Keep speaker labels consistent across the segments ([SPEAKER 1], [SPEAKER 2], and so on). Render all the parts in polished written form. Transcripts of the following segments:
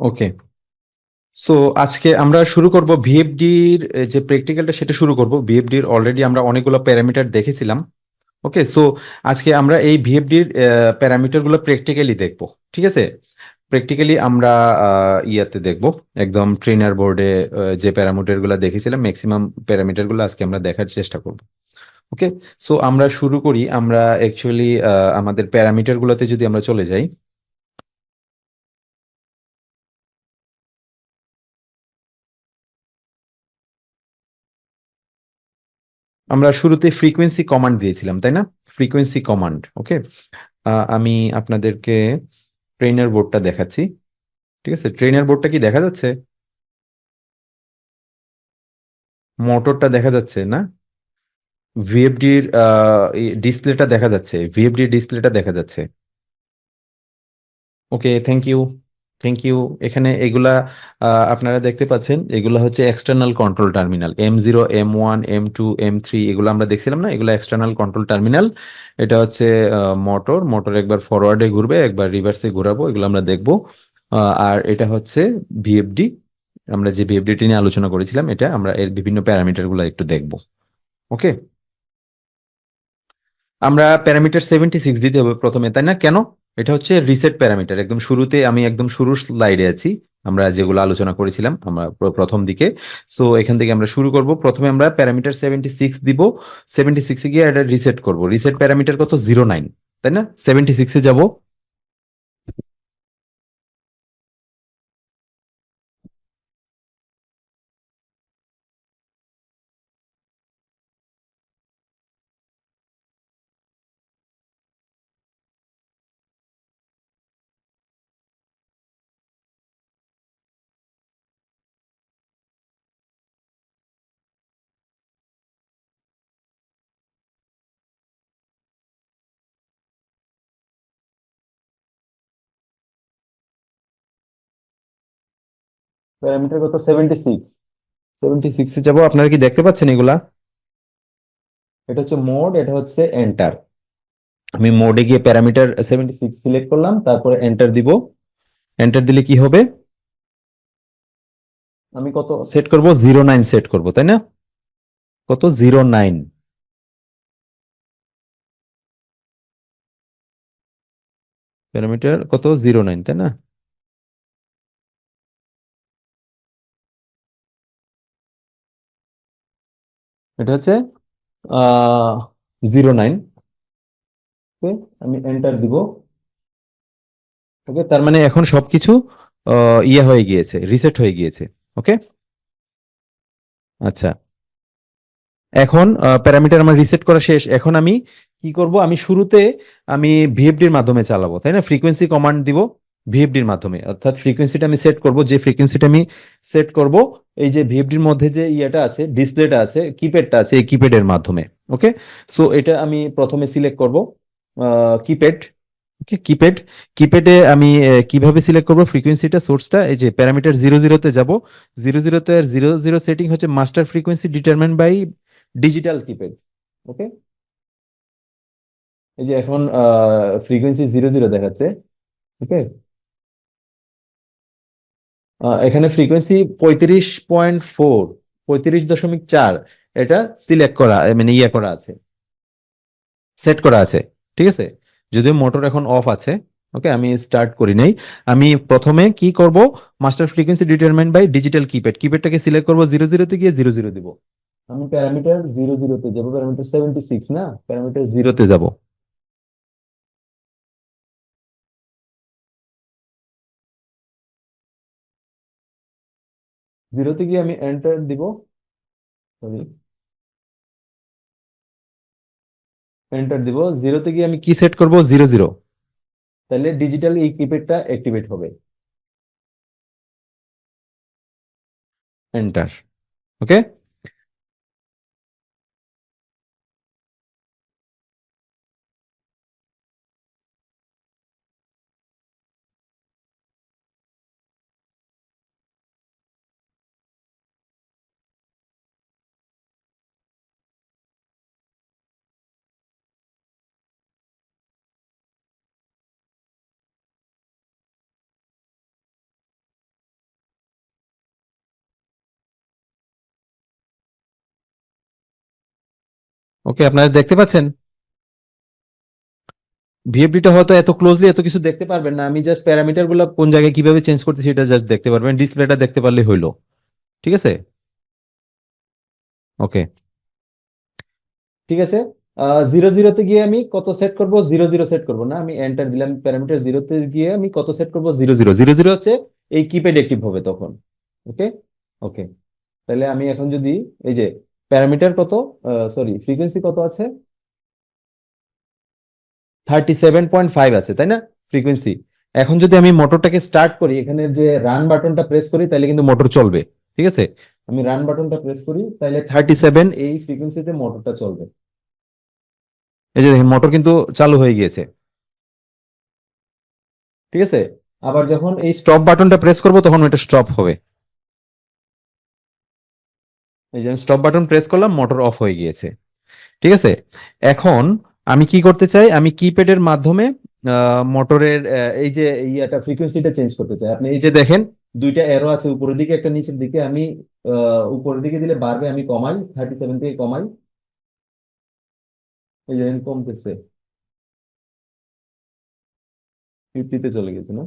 [SPEAKER 1] ওকে। So আজকে আমরা শুরু করব ভিএফডির যে প্র্যাকটিক্যালটা সেটা শুরু করব। ভিএফডির অলরেডি আমরা অনেকগুলো প্যারামিটার দেখেছিলাম। ওকে, সো আজকে আমরা এই ভিএফডির প্যারামিটারগুলো প্র্যাকটিক্যালি দেখব। ঠিক আছে, প্র্যাকটিক্যালি আমরা ইয়াতে দেখব, একদম ট্রেনার বোর্ডে যে প্যারামিটারগুলো দেখেছিলাম ম্যাক্সিমাম প্যারামিটারগুলো আজকে আমরা দেখার চেষ্টা করব। ওকে, সো আমরা শুরু করি। আমরা অ্যাকচুয়ালি আমাদের প্যারামিটারগুলোতে যদি আমরা চলে যাই, আমরা শুরুতে ফ্রিকোয়েন্সি কমান্ড দিয়েছিলাম, তাই না? Frequency command. ওকে, আমি আপনাদেরকে ট্রেনার বোর্ডটা দেখাচ্ছি। ঠিক আছে, ট্রেনার বোর্ডটা কি দেখা যাচ্ছে? মোটরটা দেখা যাচ্ছে না? ভিএফডির ডিসপ্লেটা দেখা যাচ্ছে, ভিএফডির ডিসপ্লেটা দেখা যাচ্ছে। Okay, thank you. Thank you. এখানে এগুলা আপনারা দেখতে পাচ্ছেন, এগুলা হচ্ছে external control terminal M0 M1 M2 M3, এগুলো আমরা দেখছিলাম না, এগুলো এক্সটার্নাল কন্ট্রোল টার্মিনাল। এটা হচ্ছে মোটর, মোটর একবার ফরওয়ার্ডে ঘুরবে একবার রিভার্সে ঘোরাবো, এগুলো আমরা দেখবো। আর এটা হচ্ছে ভিএফডি। আমরা যে ভিএফডিটি নিয়ে আলোচনা করেছিলাম, এটা আমরা এর বিভিন্ন প্যারামিটার গুলো একটু দেখবো। ওকে, আমরা প্যারামিটার 76 দিতে হবে প্রথমে, তাই না? কেন? এটা হচ্ছে রিসেট প্যারামিটার, একদম শুরুতে, আমি একদম শুরুর স্লাইডে আছি, আমরা যেগুলো আলোচনা করেছিলাম আমরা প্রথম দিকে। সো এখান থেকে আমরা শুরু করব। প্রথমে আমরা প্যারামিটার 76 দিব। 76-এ গিয়ে এটা রিসেট করব। রিসেট প্যারামিটার কত? 09, তাই না? 76-এ যাব। প্যারামিটার কত? 76। 76-এ যাব। আপনারা কি দেখতে পাচ্ছেন এগুলা? এটা হচ্ছে মোড, এটা হচ্ছে এন্টার। আমি মোডে গিয়ে প্যারামিটার 76 সিলেক্ট করলাম, তারপরে এন্টার দিব। এন্টার দিলে কি হবে? আমি কত সেট করব? 09 সেট করব, তাই না? কত? 09। প্যারামিটার কত? 09, তাই না? এটা হচ্ছে 09। ওকে, আমি এন্টার দিব। ওকে, তার মানে এখন সবকিছু ইয়ে হয়ে গিয়েছে, রিসেট হয়ে গিয়েছে। ওকে, আচ্ছা। এখন প্যারামিটার আমার রিসেট করা শেষ। এখন আমি কি করব? আমি শুরুতে আমি ভিএফডির মাধ্যমে চালাবো, তাই না? ফ্রিকোয়েন্সি কমান্ড দিব ভিএফডির মাধ্যমে, অর্থাৎ ফ্রিকোয়েন্সিটা আমি সেট করব। যে ফ্রিকোয়েন্সিটা আমি সেট করব, এই যে ভিএফডির মধ্যে যে ইয়েটা আছে, ডিসপ্লেটা আছে, কিপ্যাডটা আছে, এই কিপ্যাডের মাধ্যমে। ওকে, সো এটা আমি প্রথমে সিলেক্ট করব কিপ্যাড। ওকে, কিপ্যাড। কিপ্যাডে আমি কিভাবে সিলেক্ট করব ফ্রিকোয়েন্সিটা, সোর্সটা? এই যে প্যারামিটার 00-তে যাব। 00-তে, আর 00 সেটিং হচ্ছে master frequency determined by digital keypad. Okay, এই যে এখন ফ্রিকোয়েন্সি 00 দেখাচ্ছে। ওকে, এখানে ফ্রিকোয়েন্সি 35.4, 35.4, এটা সিলেক্ট করা, মানে ইয়ে করা আছে, সেট করা আছে। ঠিক আছে, যদিও মোটর এখন অফ আছে। ওকে, আমি স্টার্ট করি নাই। আমি প্রথমে কি করব? Master frequency determined by digital keypad, কিপ্যাডটাকে সিলেক্ট করব, 00-তে গিয়ে 00 দিব। আমি প্যারামিটার 00-তে যাব, প্যারামিটার 76 না, প্যারামিটার 0-তে যাব। 0-তে গিয়ে আমি এন্টার দিব। সরি, এন্টার দিব। 0-তে গিয়ে আমি কি সেট করব? 00। তাহলে ডিজিটাল এই কিপ্যাডটা অ্যাক্টিভেট হবে। এন্টার। ওকে, ওকে, আপনারা দেখতে পাচ্ছেন? ভিএফডিটা হয়তো এত ক্লোজলি এত কিছু দেখতে পারবেন না, আমি জাস্ট প্যারামিটার গুলো কোন জায়গায় কিভাবে চেঞ্জ করতেছি এটা জাস্ট দেখতে পারবেন, ডিসপ্লেটা দেখতে পারলে হইলো। ঠিক আছে, ওকে, ঠিক আছে। 0 0-তে গিয়ে আমি কত সেট করব? 0 0 সেট করব না, আমি এন্টার দিলাম। প্যারামিটার 0-তে গিয়ে আমি কত সেট করব? 0 0 0 0 হচ্ছে এই কিপ্যাড অ্যাক্টিভ হবে তখন। ওকে, ওকে, তাহলে আমি এখন যদি এই যে প্যারামিটার কত, সরি ফ্রিকোয়েন্সি কত আছে? 37.5 আছে, তাই না ফ্রিকোয়েন্সি? এখন যদি আমি মোটরটাকে স্টার্ট করি, এখানে যে রান বাটনটা প্রেস করি, তাহলে কিন্তু মোটর চলবে। ঠিক আছে, আমি রান বাটনটা প্রেস করি, তাহলে 37 এই ফ্রিকোয়েন্সিতে মোটরটা চলবে। এই যে দেখেন মোটর কিন্তু চালু হয়ে গিয়েছে। ঠিক আছে, আবার যখন এই স্টপ বাটনটা প্রেস করব তখন এটা স্টপ হবে। এই যে স্টপ বাটন প্রেস করলাম, মোটর অফ হয়ে গিয়েছে। ঠিক আছে, এখন আমি কি করতে চাই, আমি কিপ্যাডের মাধ্যমে মোটরের এই যে ইয়াটা ফ্রিকোয়েন্সিটা চেঞ্জ করতে চাই। আপনি এই যে দেখেন দুইটা এরো আছে, উপরের দিকে একটা নিচের দিকে। আমি উপরের দিকে দিলে বাড়বে, আমি কমাই 37 থেকে কমাই, এই যে দেখেন কমতেছে, 50-তে চলে গেছে না,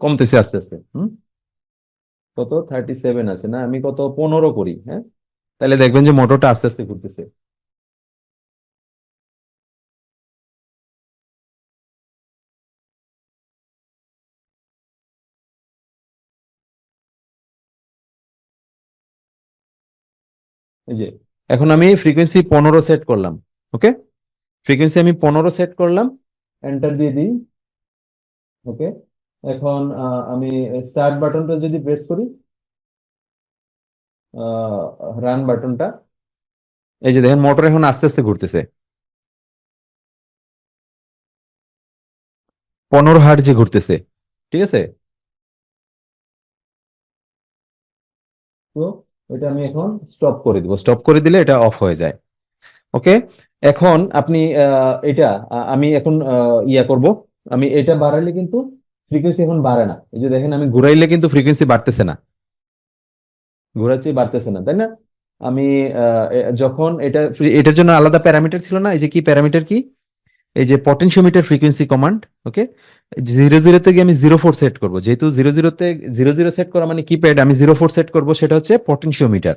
[SPEAKER 1] কমতেছে আস্তে আস্তে। কত 37 আছে না, আমি কত 15 করি, হ্যাঁ, তাহলে দেখবেন যে মোটরটা আস্তে আস্তে ঘুরতেছে। এই যে এখন আমি ফ্রিকোয়েন্সি 15 সেট করলাম। ওকে, ফ্রিকোয়েন্সি আমি 15 সেট করলাম, এন্টার দিয়ে দিই। ওকে, এখন আমি স্টার্ট বাটনটা যদি প্রেস করি, রান বাটনটা, এই যে দেখেন মোটর এখন আস্তে আস্তে ঘুরতেছে, 15 হার্টজে ঘুরতেছে। ঠিক আছে, তো এটা আমি এখন স্টপ করে দিব, স্টপ করে দিলে এটা অফ হয়ে যায়। ওকে, এখন আপনি এটা আমি এখন ইয়া করব, আমি এটা বাড়াইলে কিন্তু ফ্রিকোয়েন্সি এখন বাড়ে না। এই যে দেখেন আমি ঘুরাইলে কিন্তু ফ্রিকোয়েন্সি বাড়তেছে না, ঘোরাচ্ছি বাড়তেছে না, তাই না? আমি যখন এটা এটার জন্য আলাদা প্যারামিটার ছিল না, এই যে কি প্যারামিটার কি, এই যে পটেনশিওমিটার ফ্রিকোয়েন্সি কমান্ড। ওকে, 0 0-তে গিয়ে আমি 0 4 সেট করবো, যেহেতু 0 0-তে 0 0 সেট করা মানে কিপ্যাড, আমি 0 4 সেট করবো, সেটা হচ্ছে potentiometer.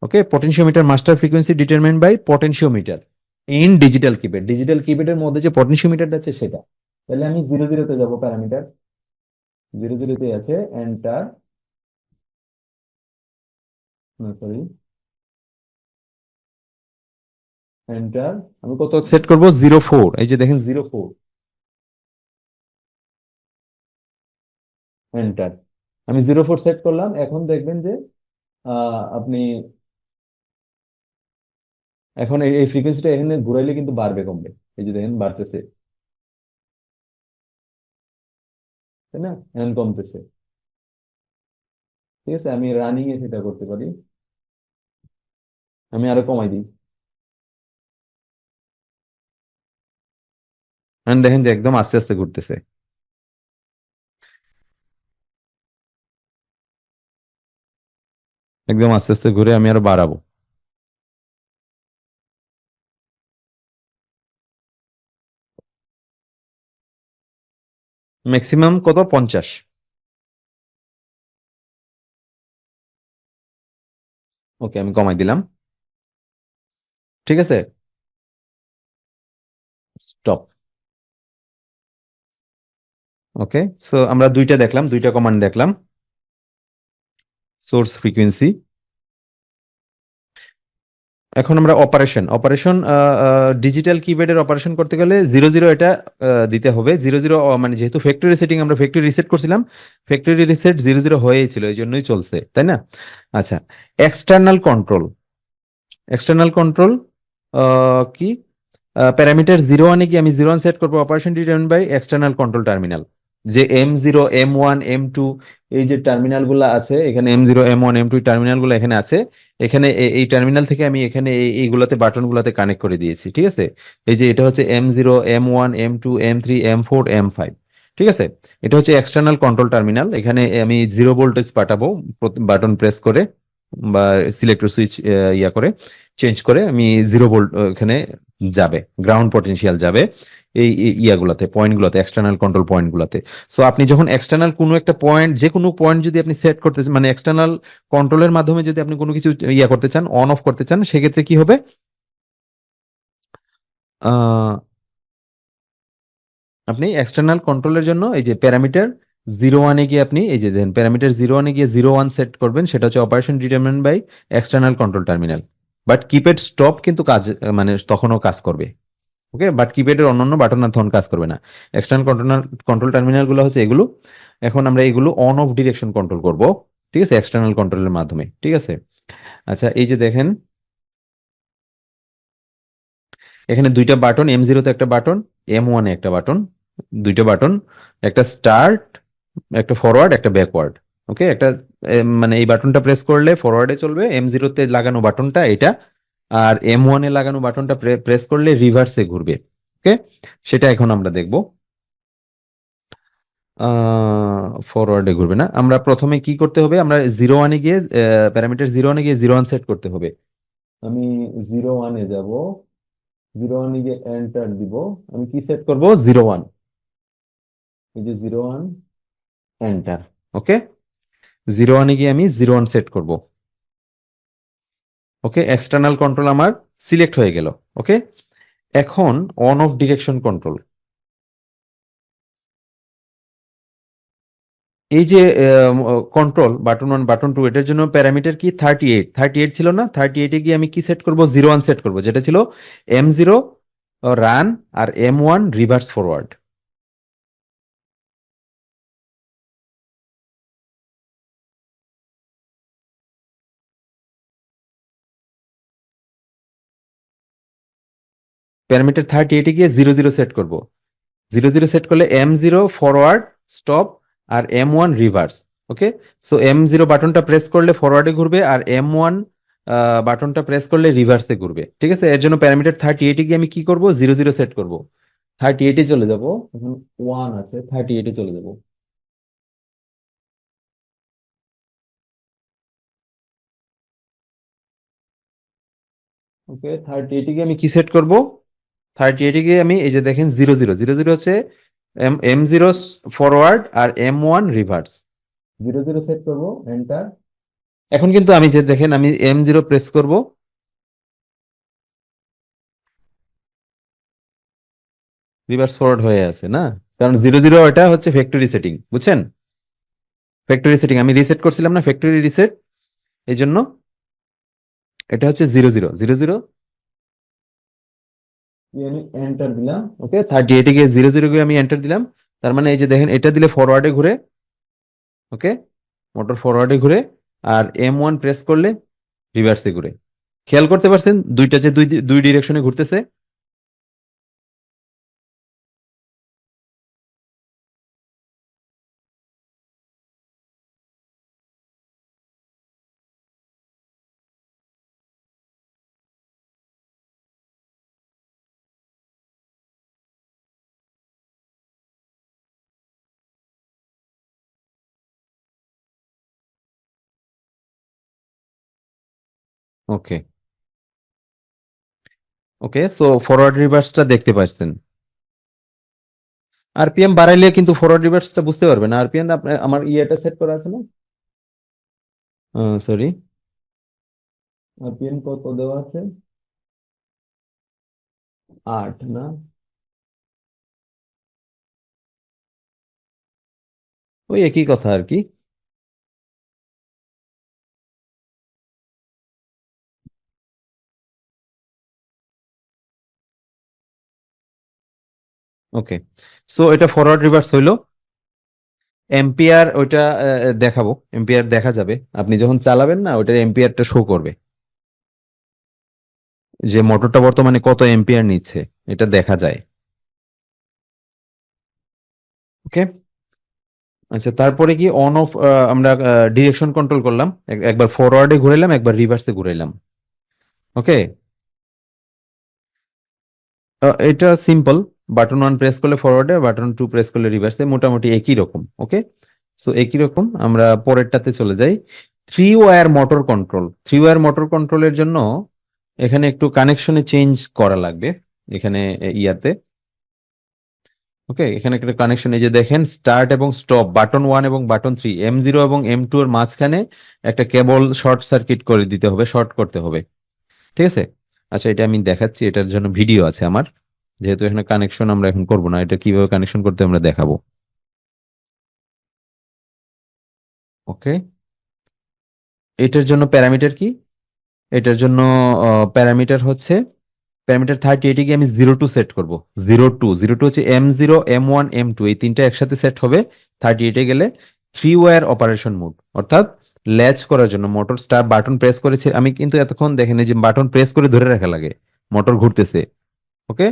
[SPEAKER 1] Okay, potentiometer master frequency determined by potentiometer in digital keypad. Digital কিপ্যাডের মধ্যে যে পটেনশিওমিটারটা আছে সেটা। তাহলে আমি 0 0-তে যাবো, প্যারামিটার 0 0-তে আছে, এন্টার, সরি, এন্টার। আমি কত সেট করব? 0 4, এই যে দেখেন 0 4, এন্টার। আমি 0 4 সেট করলাম, এখন দেখবেন যে আপনি এখন এই ফ্রিকোয়েন্সিটা এখানে ঘুরাইলে কিন্তু বাড়বে কমবে, এই যে দেখেন বাড়তেছে, তাই না? এখন কমতেছে। ঠিক আছে, আমি রানিং এ সেটা করতে পারি, আমি আরো কমাই দিই। এখন দেখেন যে একদম আস্তে আস্তে ঘুরতেছে, একদম আস্তে আস্তে ঘুরে, আমি আরো বাড়াবো। ম্যাক্সিমাম কত? 50। ওকে, আমি কমাই দিলাম। ঠিক আছে, স্টপ। ওকে, সো আমরা দুইটা দেখলাম, দুইটা কমান্ড দেখলাম। Source frequency. এখন আমরা অপারেশন অপারেশন ডিজিটাল কিপ্যাডের অপারেশন করতে গেলে 0 0 এটা দিতে হবে। 0 0 মানে যেহেতু ফ্যাক্টরি সেটিং, আমরা ফ্যাক্টরি রিসেট করছিলাম, ফ্যাক্টরি রিসেট 0 0 হয়েই ছিল, এই জন্যই চলছে, তাই না? আচ্ছা, এক্সটার্নাল কন্ট্রোল, এক্সটার্নাল কন্ট্রোল কি, প্যারামিটার 0 1-এ কি আমি 0 1 সেট করবো, operation determine by external control terminal. যে M0 M1 M2 এই যে টার্মিনাল গুলো আছে এখানে, M0 M1 M2 টার্মিনাল গুলো এখানে আছে, এখানে এই টার্মিনাল থেকে আমি এখানে এইগুলাতে বাটন গুলাতে কানেক্ট করে দিয়েছি। ঠিক আছে, এই যে এটা হচ্ছে M0 M1 M2 M3 M4 M5। ঠিক আছে, এটা হচ্ছে এক্সটার্নাল কন্ট্রোল টার্মিনাল, এখানে আমি 0 ভোল্টেজ পাঠাবো বাটন প্রেস করে। বা সিলেক্টর সুইচ ইয়া করে চেঞ্জ করে আমি 0 ভোল্ট এখানে যাবে, গ্রাউন্ড পটেনশিয়াল যাবে এই ইয়াগুলাতে, পয়েন্টগুলোতে, এক্সটার্নাল কন্ট্রোল পয়েন্টগুলোতে। সো আপনি যখন এক্সটার্নাল কোনো একটা পয়েন্ট, যে কোনো পয়েন্ট যদি আপনি সেট করতে চান, মানে এক্সটার্নাল কন্ট্রোলের মাধ্যমে যদি আপনি কোনো কিছু ইয়া করতে চান, অন অফ করতে চান, সেক্ষেত্রে কি হবে, আহ, আপনি এক্সটার্নাল কন্ট্রোলের জন্য এই যে প্যারামিটার 0 1-এ গিয়ে আপনি এই যে দেন প্যারামিটার 0 1-এ গিয়ে 0 1 সেট করবেন, সেটা হচ্ছে operation determine by external control terminal. But keypad stop কিন্তু কাজ মানে তখনও কাজ করবে। ওকে, বাট কিপ্যাডের অন্যান্য বাটন আর তখন কাজ করবে না। এক্সটার্নাল কন্ট্রোল টার্মিনাল গুলো হচ্ছে এগুলো। এখন আমরা এগুলো অন অফ ডিরেকশন কন্ট্রোল করব, ঠিক আছে, এক্সটার্নাল কন্ট্রোলের মাধ্যমে, ঠিক আছে। আচ্ছা, এই যে দেখেন এখানে দুইটা বাটন, M0 তে একটা বাটন, M1-এ একটা বাটন, দুইটা বাটন, একটা স্টার্ট, একটা ফরওয়ার্ড, একটা ব্যাকওয়ার্ড। ওকে, একটা মানে এই বাটনটা প্রেস করলে ফরওয়ার্ডে চলবে, M0 তে লাগানো বাটনটা এটা, আর M1-এ লাগানো বাটনটা প্রেস করলে রিভার্সে ঘুরবে। ওকে, সেটা এখন আমরা দেখব। ফরওয়ার্ডে ঘুরবে না, আমরা প্রথমে কি করতে হবে, আমরা 0 1-এ গিয়ে প্যারামিটার 0 1-এ গিয়ে 0 1 সেট করতে হবে। আমি 0 1-এ যাব, 0 1-এ গিয়ে এন্টার দিব। আমি কি সেট করব, 0 1, এই যে 0 1 এন্টার। ওকে, 0 1-এ গিয়ে আমি 0 1 সেট করব। ওকে, এক্সটার্নাল কন্ট্রোল আমার সিলেক্ট হয়ে গেল। ওকে, এখন অন অফ ডিরেকশন কন্ট্রোল, এই যে কন্ট্রোল বাটন 1 বাটন 2, এটার জন্য প্যারামিটার কি 38 ছিল না, 38-এ গিয়ে আমি কি সেট করব, 0 1 সেট করব, যেটা ছিল M0 রান আর M1 রিভার্স ফরওয়ার্ড। প্যারামিটার 38-এ গিয়ে 0 0 সেট করব, 0 0 সেট করলে M0 ফরওয়ার্ড স্টপ আর M1 রিভার্স। ওকে, সো M0 বাটনটা প্রেস করলে ফরওয়ার্ডে ঘুরবে, আর M1 বাটনটা প্রেস করলে রিভার্সে ঘুরবে, ঠিক আছে। এর জন্য প্যারামিটার 38-এ গিয়ে আমি কি করব, 0 0 সেট করব, 38-এ চলে যাব, এখন 1 আছে, 38-এ চলে যাব। ওকে, 38-এ গিয়ে আমি কি সেট করব, 38-এ গিয়ে আমি এই যে দেখেন 0 0 হচ্ছে M0 ফরওয়ার্ড আর M1 রিভার্স, 0 0 সেট করব, এন্টার। এখন কিন্তু আমি যে দেখেন আমি M0 প্রেস করব, রিভার্স ফরওয়ার্ড হয়ে আছে না, কারণ 0 0 এটা হচ্ছে ফ্যাক্টরি সেটিং, বুঝছেন, ফ্যাক্টরি সেটিং আমি রিসেট করছিলাম না, ফ্যাক্টরি রিসেট, এই জন্য এটা হচ্ছে 0 0 আমি এন্টার দিলাম। ওকে, 38-এ গিয়ে 0 0 গিয়ে আমি এন্টার দিলাম, তার মানে এই যে দেখেন এটা দিলে ফরওয়ার্ডে ঘুরে। ওকে, মোটর ফরওয়ার্ডে ঘুরে, আর M1 প্রেস করলে রিভার্সে ঘুরে। খেয়াল করতে পারছেন দুইটা যে দুই দুই ডিরেকশনে ঘুরতেছে। ওকে, ওকে, সো ফরওয়ার্ড রিভার্সটা দেখতে পাচ্ছেন। আরপিএম বাড়াইলে কিন্তু ফরওয়ার্ড রিভার্সটা বুঝতে পারবে না। আরপিএম আপনার আমার ইয়েটা সেট করা আছে না, সরি, আরপিএম কত দেওয়া আছে, 8 না, ওই একই কথা আর কি। ওকে, সো এটা ফরওয়ার্ড রিভার্স হইলো। এম্পিয়ার ওইটা দেখাবো, এম্পিয়ার দেখা যাবে আপনি যখন চালাবেন না, ওইটার এম্পিয়ারটা শো করবে, যে মোটরটা বর্তমানে কত এম্পিয়ার নিচ্ছে, এটা দেখা যায়। ওকে, আচ্ছা, তারপরে কি অন অফ আমরা ডিরেকশন কন্ট্রোল করলাম, একবার ফরওয়ার্ডে ঘুরাইলাম, একবার রিভার্সে ঘুরাইলাম। ওকে, এটা সিম্পল, বাটন 1 প্রেস করলে ফরওয়ার্ডে, বাটন 2 প্রেস করলে রিভার্সে, মোটামুটি একই রকম। ওকে, সো একই রকম, আমরা পরেরটাতে চলে যাই। থ্রি ওয়্যার মোটর কন্ট্রোলের জন্য এখানে একটু কানেকশনে চেঞ্জ করা লাগবে। এখানে ইয়াতে ওকে, এখানে একটা কানেকশন, এই যে দেখেন স্টার্ট এবং স্টপ বাটন 1 এবং বাটন 3, M0 এবং M2 এর মাঝখানে একটা কেবল শর্ট সার্কিট করে দিতে হবে, শর্ট করতে হবে। ঠিক আছে? আচ্ছা, এটা আমি দেখাচ্ছি, এটার জন্য ভিডিও আছে আমার। যেহেতু এখানে কানেকশন আমরা এখন করব না, এটা কিভাবে কানেকশন করতে আমরা দেখাবো। ওকে, এটার জন্য প্যারামিটার কি? এটার জন্য প্যারামিটার 38 গিয়ে আমি 02 সেট করব। 02 হচ্ছে M0 M1 M2 এই তিনটা একসাথে সেট হবে। 38 গেলে থ্রি ওয়্যার অপারেশন মোড, অর্থাৎ ল্যাচ করার জন্য মোটর স্টার্ট বাটন প্রেস করেছে আমি, কিন্তু এতক্ষণ দেখেন এই যে বাটন প্রেস করে ধরে রাখা লাগে, মোটর ঘুরতেছে। ওকে,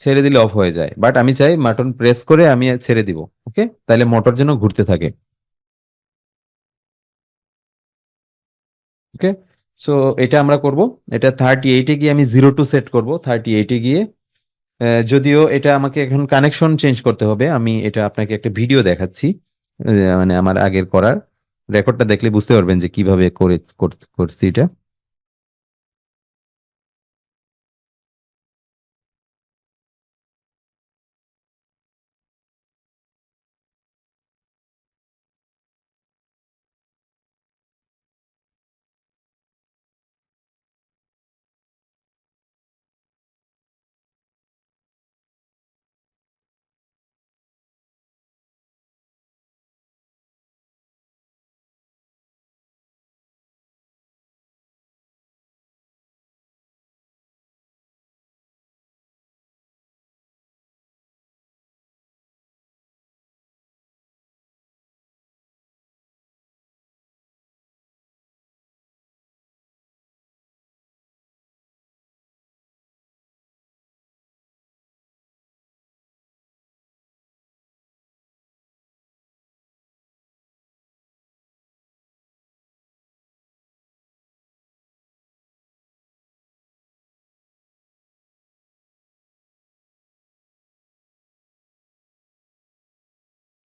[SPEAKER 1] ছেড়ে দিলে অফ হয়ে যায়, বাট আমি চাই বাটন প্রেস করে আমি ছেড়ে দিব। ওকে, তাহলে মোটর যেন ঘুরতে থাকে। ওকে, সো এটা আমরা করব। এটা 38 গিয়ে আমি 02 সেট করব। 38 গিয়ে যদিও এটা আমাকে এখন কানেকশন চেঞ্জ করতে হবে, আমি এটা আপনাকে একটা ভিডিও দেখাচ্ছি। মানে আমার আগের করার রেকর্ডটা দেখলে বুঝতে পারবেন যে কিভাবে করছি এটা।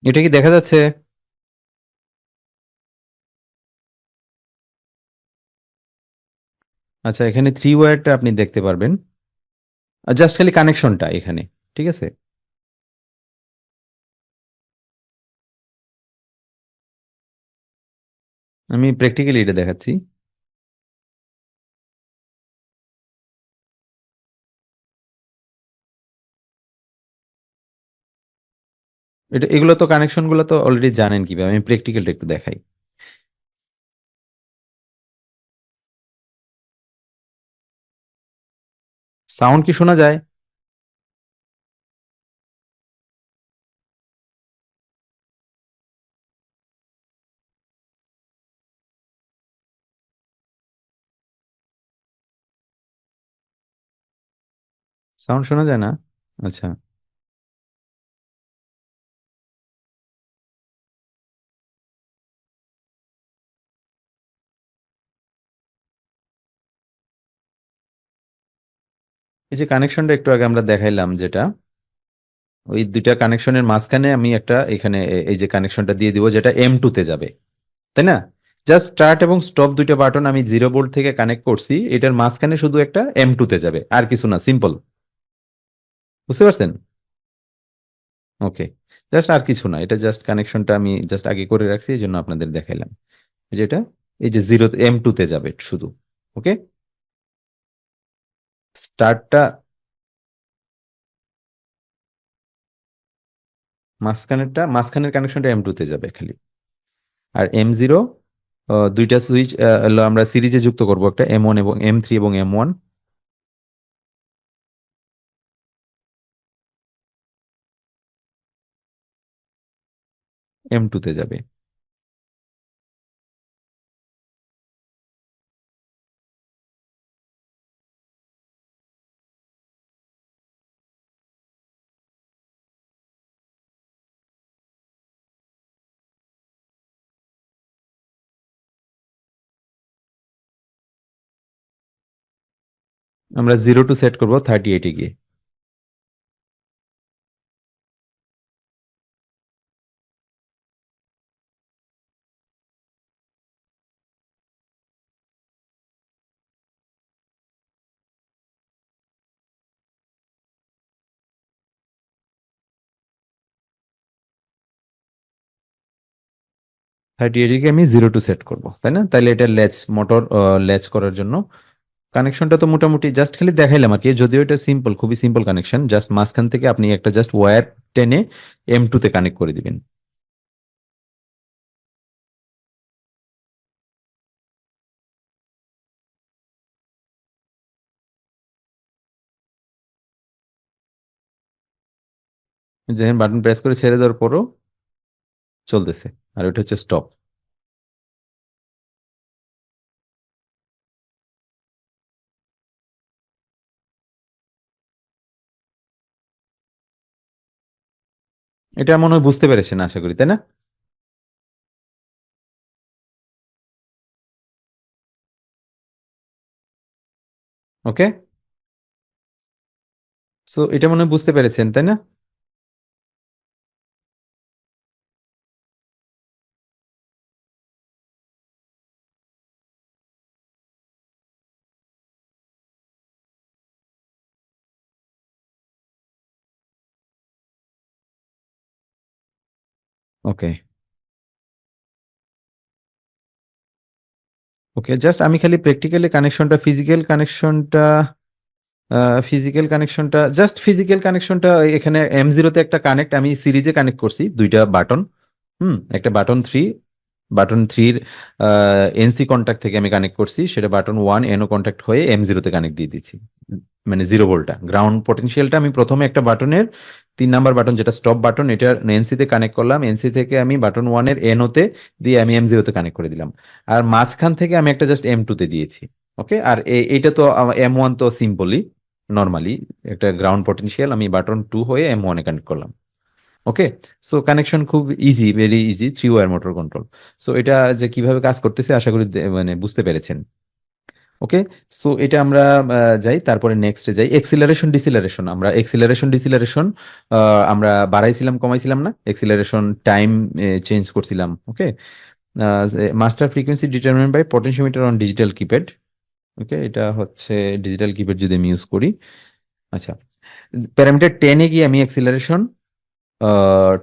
[SPEAKER 1] এটা কি দেখা যাচ্ছে? আচ্ছা, এখানে থ্রি ওয়্যারটা আপনি দেখতে পারবেন, জাস্ট খালি কানেকশনটা এখানে। ঠিক আছে, আমি প্র্যাকটিক্যালি এটা দেখাচ্ছি। এটা এগুলো তো কানেকশন গুলো তো অলরেডি জানেন কিভাবে, আমি প্র্যাকটিক্যালটা একটু দেখাই। সাউন্ড কি শোনা যায়? সাউন্ড শোনা যায় না? আচ্ছা, এই যে কানেকশনটা একটু আগে আমরা দেখাইলাম যেটা, ওই দুইটা কানেকশনের মাঝখানে আমি একটা এখানে এই যে কানেকশনটা দিয়ে দিব, যেটা M2 তে যাবে, তাই না? জাস্ট স্টার্ট এবং স্টপ দুইটা বাটন আমি 0 ভোল্ট থেকে কানেক্ট করছি, এটার মাঝখানে শুধু একটা M2 তে যাবে, আর কিছু না, সিম্পল। বুঝতে পারছেন? ওকে, জাস্ট আর কিছু না, এটা জাস্ট কানেকশনটা আমি জাস্ট আগে করে রাখছি, এই জন্য আপনাদের দেখাইলাম যেটা এই যে 0 M2 তে যাবে শুধু। ওকে, স্টার্টটা মাঝখানের কানেকশনটা M2 তে যাবে খালি। আর M0 দুইটা সুইচ আমরা সিরিজে যুক্ত করব, একটা M1 এবং M3 এবং M1। M2 তে যাবে। আমরা 0 টু সেট করব 38 গিয়ে। 3080 কে আমি 0 টু সেট করব, তাই না? তাইলে এটা ল্যাচ মোটর ল্যাচ করার জন্য কানেকশনটা তো মোটামুটি জাস্ট খালি দেখাইলাম আর কি, যদিও এটা সিম্পল, খুবই সিম্পল কানেকশন। জাস্ট মাঝখান থেকে আপনি একটা জাস্ট ওয়্যার টেনে M2 তে কানেক্ট করে দিবেন। যে বাটন প্রেস করে ছেড়ে দেওয়ার পরও চলতেছে, আর ওটা হচ্ছে স্টপ। এটা মনে হয় বুঝতে পেরেছেন আশা করি, তাই না? ওকে, সো এটা মনে হয় বুঝতে পেরেছেন, তাই না? ওকে, ওকে, জাস্ট আমি খালি প্র্যাকটিক্যালি কানেকশনটা, ফিজিক্যাল কানেকশনটা এখানে M0 তে একটা কানেক্ট আমি সিরিজে কানেক্ট করছি, দুইটা বাটন। একটা বাটন থ্রির এনসি কন্ট্যাক্ট থেকে আমি কানেক্ট করছি, সেটা বাটন 1 এনও কন্ট্যাক্ট হয়ে M0 তে কানেক্ট দিয়ে দিচ্ছি। মানে 0 ভোল্টটা গ্রাউন্ড পটেনশিয়ালটা আমি প্রথমে একটা বাটনের 3 নাম্বার বাটন যেটা স্টপ বাটন, এটা এনসি তে কানেক্ট করলাম, এনসি থেকে আমি বাটন 1 এর এনও তে দিয়ে আমি M0 তে কানেক্ট করে দিলাম। আর মাঝখান থেকে আমি একটা জাস্ট M2 তে দিয়েছি। ওকে, আর এটা তো M1 তো সিম্পলি নর্মালি একটা গ্রাউন্ড পটেনশিয়াল, আমি বাটন 2 হয়ে M1 এ কানেক্ট করলাম। ওকে, সো কানেকশন খুব easy, very easy, 3 wire motor control. So এটা যে কিভাবে কাজ করতেছে আশা করি মানে বুঝতে পেরেছেন। ওকে, সো এটা আমরা যাই, তারপরে নেক্সটে যাই। এক্সিলারেশন ডিসিলারেশন, আমরা এক্সিলারেশন আমরা বাড়াইছিলাম কমাইছিলাম না, এক্সিলারেশন টাইম চেঞ্জ করছিলাম। Okay, master frequency determine by potentiometer on digital keypad. Okay, এটা হচ্ছে ডিজিটাল কিপ্যাড যদি আমি ইউজ করি। আচ্ছা, প্যারামিটার 10-এ গিয়ে আমি অ্যাক্সিলারেশন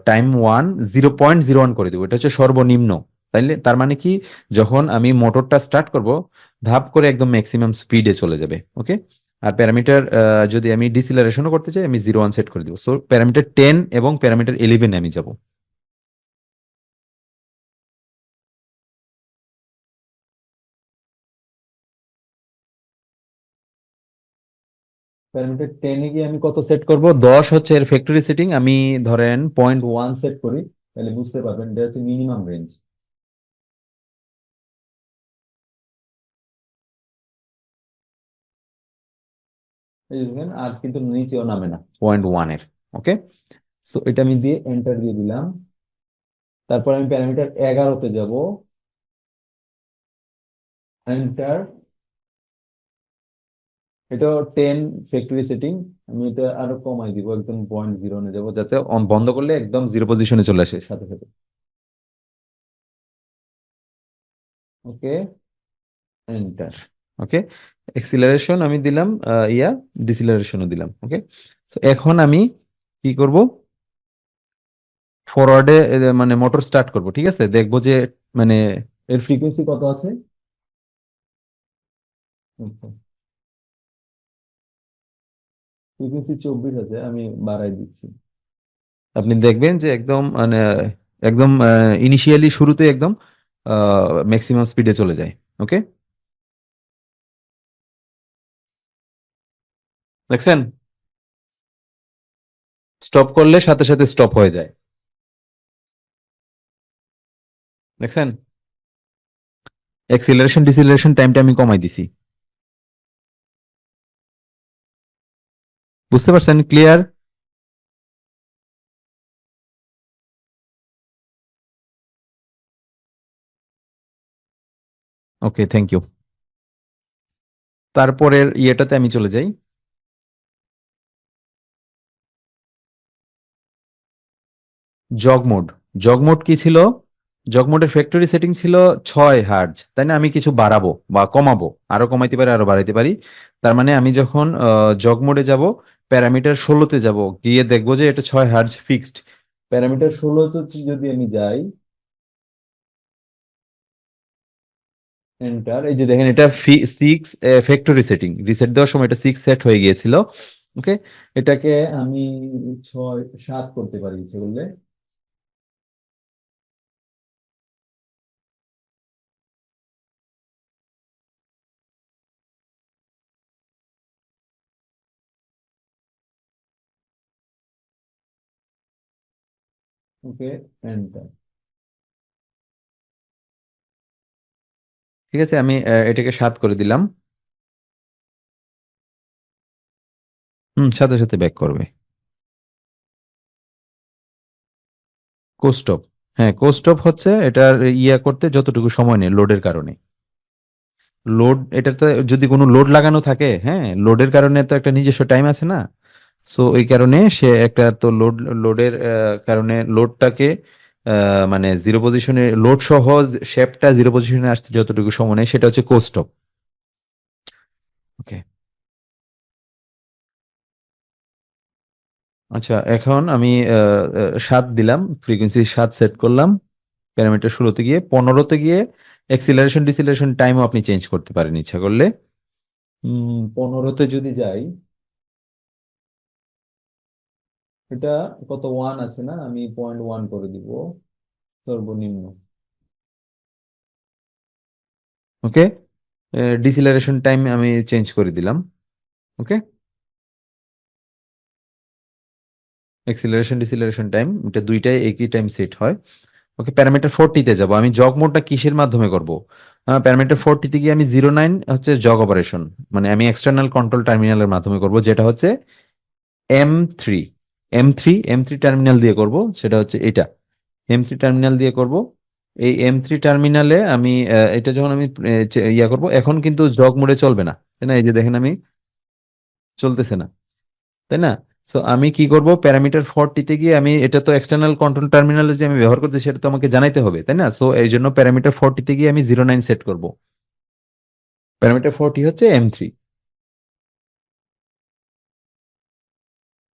[SPEAKER 1] টাইম 1 0.01 করে দেবো, এটা হচ্ছে সর্বনিম্ন। তাইলে তার মানে কি, যখন আমি মোটরটা স্টার্ট করব ধাপ করে একদম ম্যাক্সিমাম স্পিডে চলে যাবে। ওকে, আর প্যারামিটার যদি আমি ডিসিলারেশনও করতে চাই আমি 0.1 সেট করে দিব। সো প্যারামিটার 10 এবং প্যারামিটার 11 আমি যাব। প্যারামিটার 10-এ গিয়ে আমি কত সেট করব? 10 হচ্ছে এর ফ্যাক্টরি সেটিং, আমি ধরেন 0.1 সেট করি, তাহলে বুঝতে পারবেন এটা হচ্ছে মিনিমাম রেঞ্জ। এই দেখেন, আর কিন্তু নিচেও নামে না 0.1-এর। ওকে, সো এটা আমি দিয়ে এন্টার দিয়ে দিলাম। তারপর আমি প্যারামিটার 11-তে যাব, এন্টার। এটা 10 ফ্যাক্টরি সেটিং, আমি এটা আরো কমাই দিব, একদম 0.0 নে যাবো, যাতে বন্ধ করলে একদম জিরো পজিশনে চলে আসে সাথে সাথে। ওকে, এন্টার। ওকে, এক্সিলারেশন আমি দিলাম, ডিসিলারেশনও দিলাম। ওকে, তো এখন আমি কি করব? ফরওয়ার্ডে মানে মোটর স্টার্ট করব, ঠিক আছে? দেখবো যে মানে এর ফ্রিকোয়েন্সি কত আছে। ফ্রিকোয়েন্সি 24 আছে, আমি বাড়াই দিচ্ছি। আপনি দেখবেন যে একদম মানে একদম ইনিশিয়ালি শুরুতে একদম ম্যাক্সিমাম স্পিডে চলে যায়। ওকে, দেখছেন? স্টপ করলে সাথে সাথে স্টপ হয়ে যায়, দেখছেন? এক্সিলারেশন ডিসিলারেশন টাইমটা আমি কমাই দিছি। বুঝতে পারছেন? ক্লিয়ার? Okay, thank you. তারপরের ইয়েটাতে আমি চলে যাই। Jug mode. জগ মোড কি ছিল? জগ মোডের ফ্যাক্টরি সেটিং ছিল 6 হার্জ, তাই না? আমি কিছু বাড়াবো বা কমাবো, আরো কমাইতে পারি, আরো বাড়াইতে পারি। তার মানে আমি যখন জগ মোডে যাব, প্যারামিটার 16-তে যাব, গিয়ে দেখবো যে এটা 6 হার্জ ফিক্সড। প্যারামিটার 16-তে যদি আমি যাই, এন্টার। এই যে দেখেন এটা 6 ফ্যাক্টরি সেটিং, রিসেট দেওয়ার সময় এটা 6 সেট হয়ে গিয়েছিল। ওকে, এটাকে আমি 6 7 করতে পারি ইচ্ছে করলে। ওকে, এন্টার। ঠিক আছে, আমি এটাকে 7 করে দিলাম। সাথে সাথে ব্যাক করবে। কোস্টপ। হ্যাঁ, কোস্টপ হচ্ছে এটার ইয়া করতে যতটুকু সময় নেয় লোডের কারণে। লোড, এটাতে যদি কোনো লোড লাগানো থাকে, হ্যাঁ, লোডের কারণে তো একটা নিজস্ব টাইম আছে না। সো এই কারণে সে একটা তো লোডের কারণে লোডটাকে মানে জিরো পজিশনে, লোড সহ শেপটা জিরো পজিশনে আসতে যতটুকু সময় নেয় সেটা হচ্ছে কোস্টপ। ওকে। আচ্ছা, এখন আমি 7 দিলাম, ফ্রিকোয়েন্সি 7 সেট করলাম। প্যারামিটার 16-তে গিয়ে 15-তে গিয়ে অ্যাক্সিলারেশন ডিসিলারেশন টাইমও আপনি চেঞ্জ করতে পারেন ইচ্ছা করলে। 15-তে যদি যাই, এটা কত 1 আছে না, আমি 0.1 করে দিব সর্বনিম্ন। ওকে, ডিসিলারেশন টাইম আমি চেঞ্জ করে দিলাম। ওকে, অ্যাক্সিলারেশন ডিসিলারেশন টাইম এটা দুইটাই একই টাইম সেট হয়। ওকে, প্যারামিটার 40-তে যাব, আমি জগ মোডটা কিসের মাধ্যমে করব? প্যারামিটার 40-তে গিয়ে আমি 09 হচ্ছে জগ অপারেশন, মানে আমি এক্সটার্নাল কন্ট্রোল টার্মিনালের মাধ্যমে করব, যেটা হচ্ছে M3। এম থ্রি টার্মিনাল দিয়ে করব, সেটা হচ্ছে এটা। M3 টার্মিনাল দিয়ে করব। এই M3 টার্মিনালে আমি এটা যখন আমি ইয়া করব, এখন কিন্তু জগ মোডে চলবে না, তাই না? এই যে দেখেন আমি চলতেছে না, তাই না? সো আমি কি করব, প্যারামিটার 40-তে গিয়ে আমি, এটা তো এক্সটার্নাল কন্ট্রোল টার্মিনালে যে আমি ব্যবহার করতে, সেটা তো আমাকে জানাইতে হবে, তাই না? সো এই জন্য প্যারামিটার 40-তে গিয়ে আমি 09 সেট করব। প্যারামিটার 40 হচ্ছে M3।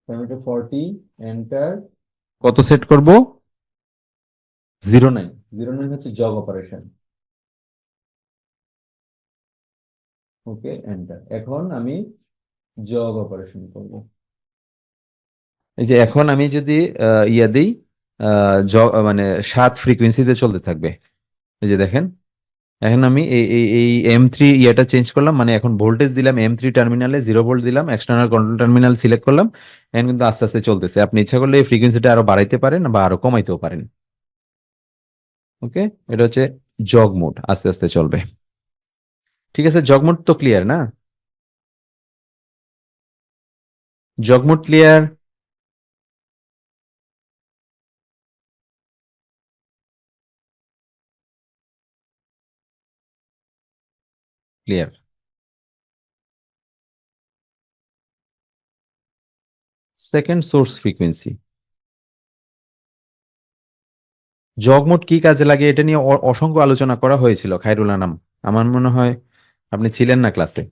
[SPEAKER 1] Parameter 40, enter. কত সেট করব? 09। 09 হচ্ছে জগ অপারেশন। ওকে, এন্টার। এখন আমি জগ অপারেশন করব। এই যে এখন আমি যদি ইয়া দিই, মানে 7 ফ্রিকোয়েন্সিতে চলতে থাকবে। এই যে দেখেন, এখন আমি এই M3 ইয়াটা চেঞ্জ করলাম, মানে এখন ভোল্টেজ দিলাম M3 টার্মিনালে 0 ভোল্ট দিলাম, এক্সটার্নাল কন্ট্রোল টার্মিনাল সিলেক্ট করলাম। এখন কিন্তু আস্তে আস্তে চলতেছে, আপনি ইচ্ছা করলে এই ফ্রিকোয়েন্সিটা আরো বাড়াইতে পারেন বা আরো কমাইতেও পারেন। ওকে, এটা হচ্ছে জগ মোড, আস্তে আস্তে চলবে। ঠিক আছে, জগ মোড তো ক্লিয়ার না? Jug mode clear? Clear. Second source frequency. Jug mode কি কাজে লাগে এটা নিয়ে অসংখ্য আলোচনা করা হয়েছিল, খায়রুল আনাম। আমার মনে হয় আপনি ছিলেন না ক্লাসে।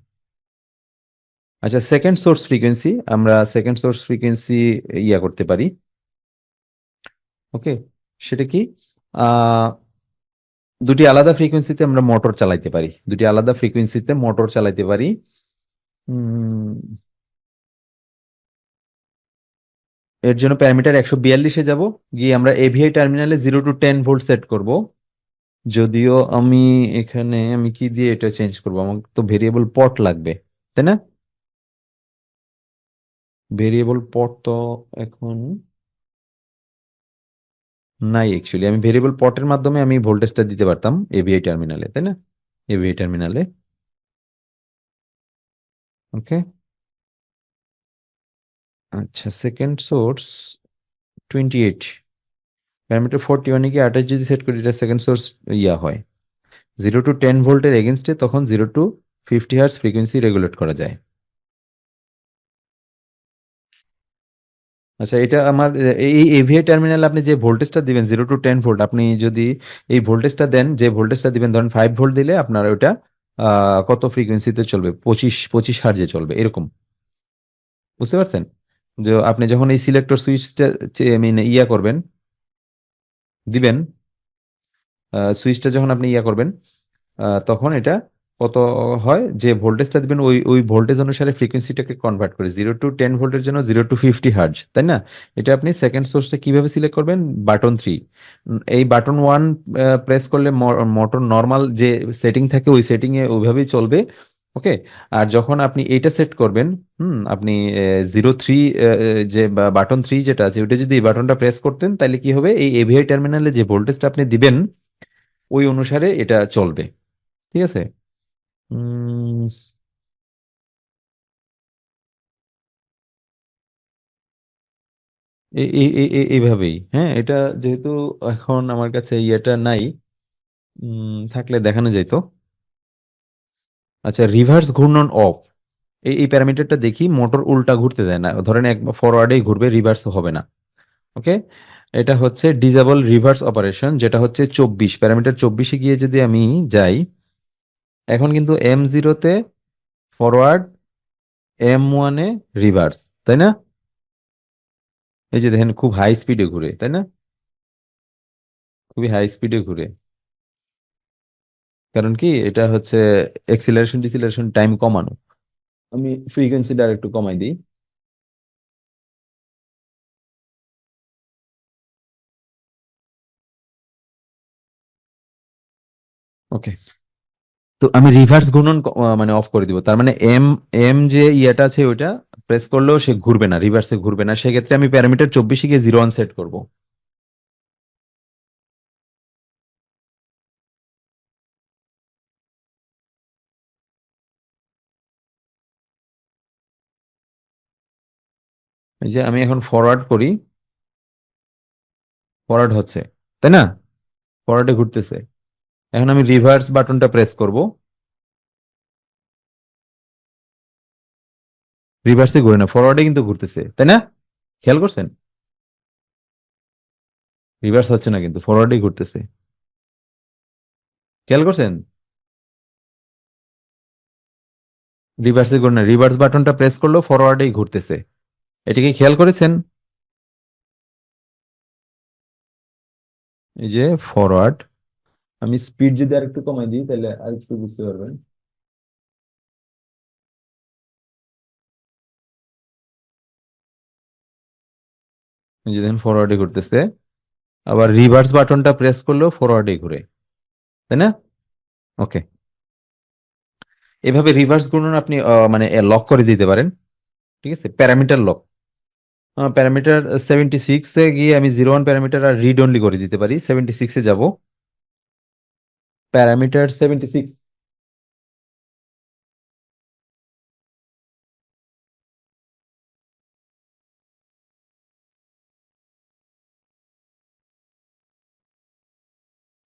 [SPEAKER 1] আচ্ছা, সেকেন্ড সোর্স ফ্রিকোয়েন্সি, আমরা সেকেন্ড সোর্স ফ্রিকোয়েন্সি ইয়া করতে পারি। ওকে, সেটা কি? আহ দুটি আলাদা ফ্রিকোয়েন্সিতে আমরা মোটর চালাইতে পারি, দুটি আলাদা ফ্রিকোয়েন্সিতে মোটর চালাইতে পারি। উম, এর জন্য প্যারামিটার 142-এ যাব, গিয়ে আমরা এভিআই টার্মিনালে 0 to 10 ভোল্ট সেট করব। যদিও আমি এখানে আমি কি দিয়ে এটা চেঞ্জ করব, আমার তো ভেরিয়েবল পট লাগবে, তাই না? ভেরিয়েবল পট তো এখন নাই অ্যাকচুয়ালি, আমি ভেরিয়েবল পটের মাধ্যমে আমি ভোল্টেজটা দিতে পারতাম এভিআই টার্মিনালে, তাই না? এভিআই টার্মিনালে। ওকে, আচ্ছা, সেকেন্ড সোর্স 28, প্যারামিটার 41-এ কি 28 যদি সেট করি, এটা সেকেন্ড সোর্স ইয়া হয় 0 to 10 ভোল্টের এগেনস্টে, তখন 0 to 50 হার্জ ফ্রিকোয়েন্সি রেগুলেট করা যায়। আচ্ছা, এটা আমার এই এভিআই টার্মিনাল আপনি যে ভোল্টেজটা দিবেন 0 to 10 ভোল্ট, আপনি যদি এই ভোল্টেজটা দেন, যে ভোল্টেজটা দিবেন ধরেন 5 ভোল্ট দিলে আপনার ওটা কত ফ্রিকোয়েন্সিতে চলবে, 25 হার্জে চলবে এরকম। বুঝতে পারছেন? যে আপনি যখন এই সিলেক্টর সুইচটা ইয়া করবেন, দিবেন, সুইচটা যখন আপনি ইয়া করবেন, তখন এটা কত হয়, যে ভোল্টেজটা দিবেন ওই ওই ভোল্টেজ অনুসারে ফ্রিকোয়েন্সিটাকে কনভার্ট করে 0 to 10 ভোল্টের জন্য 0 to 50 হার্জ, তাই না? এটা আপনি সেকেন্ড সোর্সটা কিভাবে সিলেক্ট করবেন? বাটন 3। এই বাটন 1 প্রেস করলে মোটর নর্মাল যে সেটিং থাকে ওই সেটিং এ ওইভাবেই চলবে। ওকে। আর যখন আপনি এটা সেট করবেন, আপনি 0 3, যে বাটন 3 যেটা আছে ওটা যদি এই বাটনটা প্রেস করতেন তাহলে কি হবে, এই এভিআই টার্মিনালে যে ভোল্টেজটা আপনি দিবেন ওই অনুসারে এটা চলবে। ঠিক আছে। উম, এইভাবেই, হ্যাঁ, এটা যেহেতু এখন আমার কাছে ইয়েটা নাই, থাকলে দেখানো যাইতো। আচ্ছা, রিভার্স ঘূর্ণন অফ, এই প্যারামিটারটা দেখি, মোটর উল্টা ঘুরতে দেয় না, ধরেন এক ফরওয়ার্ডেই ঘুরবে, রিভার্স হবে না। ওকে। এটা হচ্ছে ডিজেবল রিভার্স অপারেশন, যেটা হচ্ছে 24, প্যারামিটার 24-এ গিয়ে যদি আমি যাই, এখন কিন্তু M0-তে ফরওয়ার্ড, M1-এ রিভার্স, তাই না? এই যে দেখেন খুব হাই স্পিডে ঘুরে, তাই না? খুবই হাই স্পিডে ঘুরে। কারণ কি, এটা হচ্ছে এক্সিলারেশন ডিসিলারেশন টাইম কমানো। আমি ফ্রিকোয়েন্সিটা আর একটু কমাই দিই। ওকে। তো আমি রিভার্স ঘূর্ণন মানে অফ করে দিব, তার মানে এম এম যে ইয়েটা আছে ওইটা প্রেস করলেও সে ঘুরবে না, রিভার্সে ঘুরবে না, সেক্ষেত্রে আমি প্যারামিটার 24-এ গিয়ে 0 1 সেট করব। এই যে আমি এখন ফরওয়ার্ড করি, ফরওয়ার্ড হচ্ছে, তাই না? ফরওয়ার্ডে ঘুরতেছে। এখন আমি রিভার্স বাটনটা প্রেস করব, রিভার্সে ঘুরে না, ফরওয়ার্ডে কিন্তু ঘুরতেছে, তাই না? খেয়াল করছেন? রিভার্স হচ্ছে না কিন্তু ফরওয়ার্ডেই ঘুরতেছে। খেয়াল করছেন? রিভার্সে ঘুরে না, রিভার্স বাটনটা প্রেস করলেও ফরওয়ার্ডেই ঘুরতেছে। এটাকে খেয়াল করেছেন? এই যে ফরওয়ার্ড, আমি স্পিড যদি আরেকটু কমাই দিই তাহলে আরেকটু বুঝতে পারবেন। এই যে দেখেন ফরওয়ার্ডে ঘুরতেছে, আবার রিভার্স বাটনটা প্রেস করলেও ফরওয়ার্ডে ঘুরে, তাই না? ওকে। এভাবে রিভার্স ঘূর্ণন আপনি মানে লক করে দিতে পারেন। ঠিক আছে, প্যারামিটার লক। প্যারামিটার 76-এ গিয়ে আমি 0 1 প্যারামিটার আর রিড অনলি করে দিতে পারি। 76-এ যাব, প্যারামিটার 76।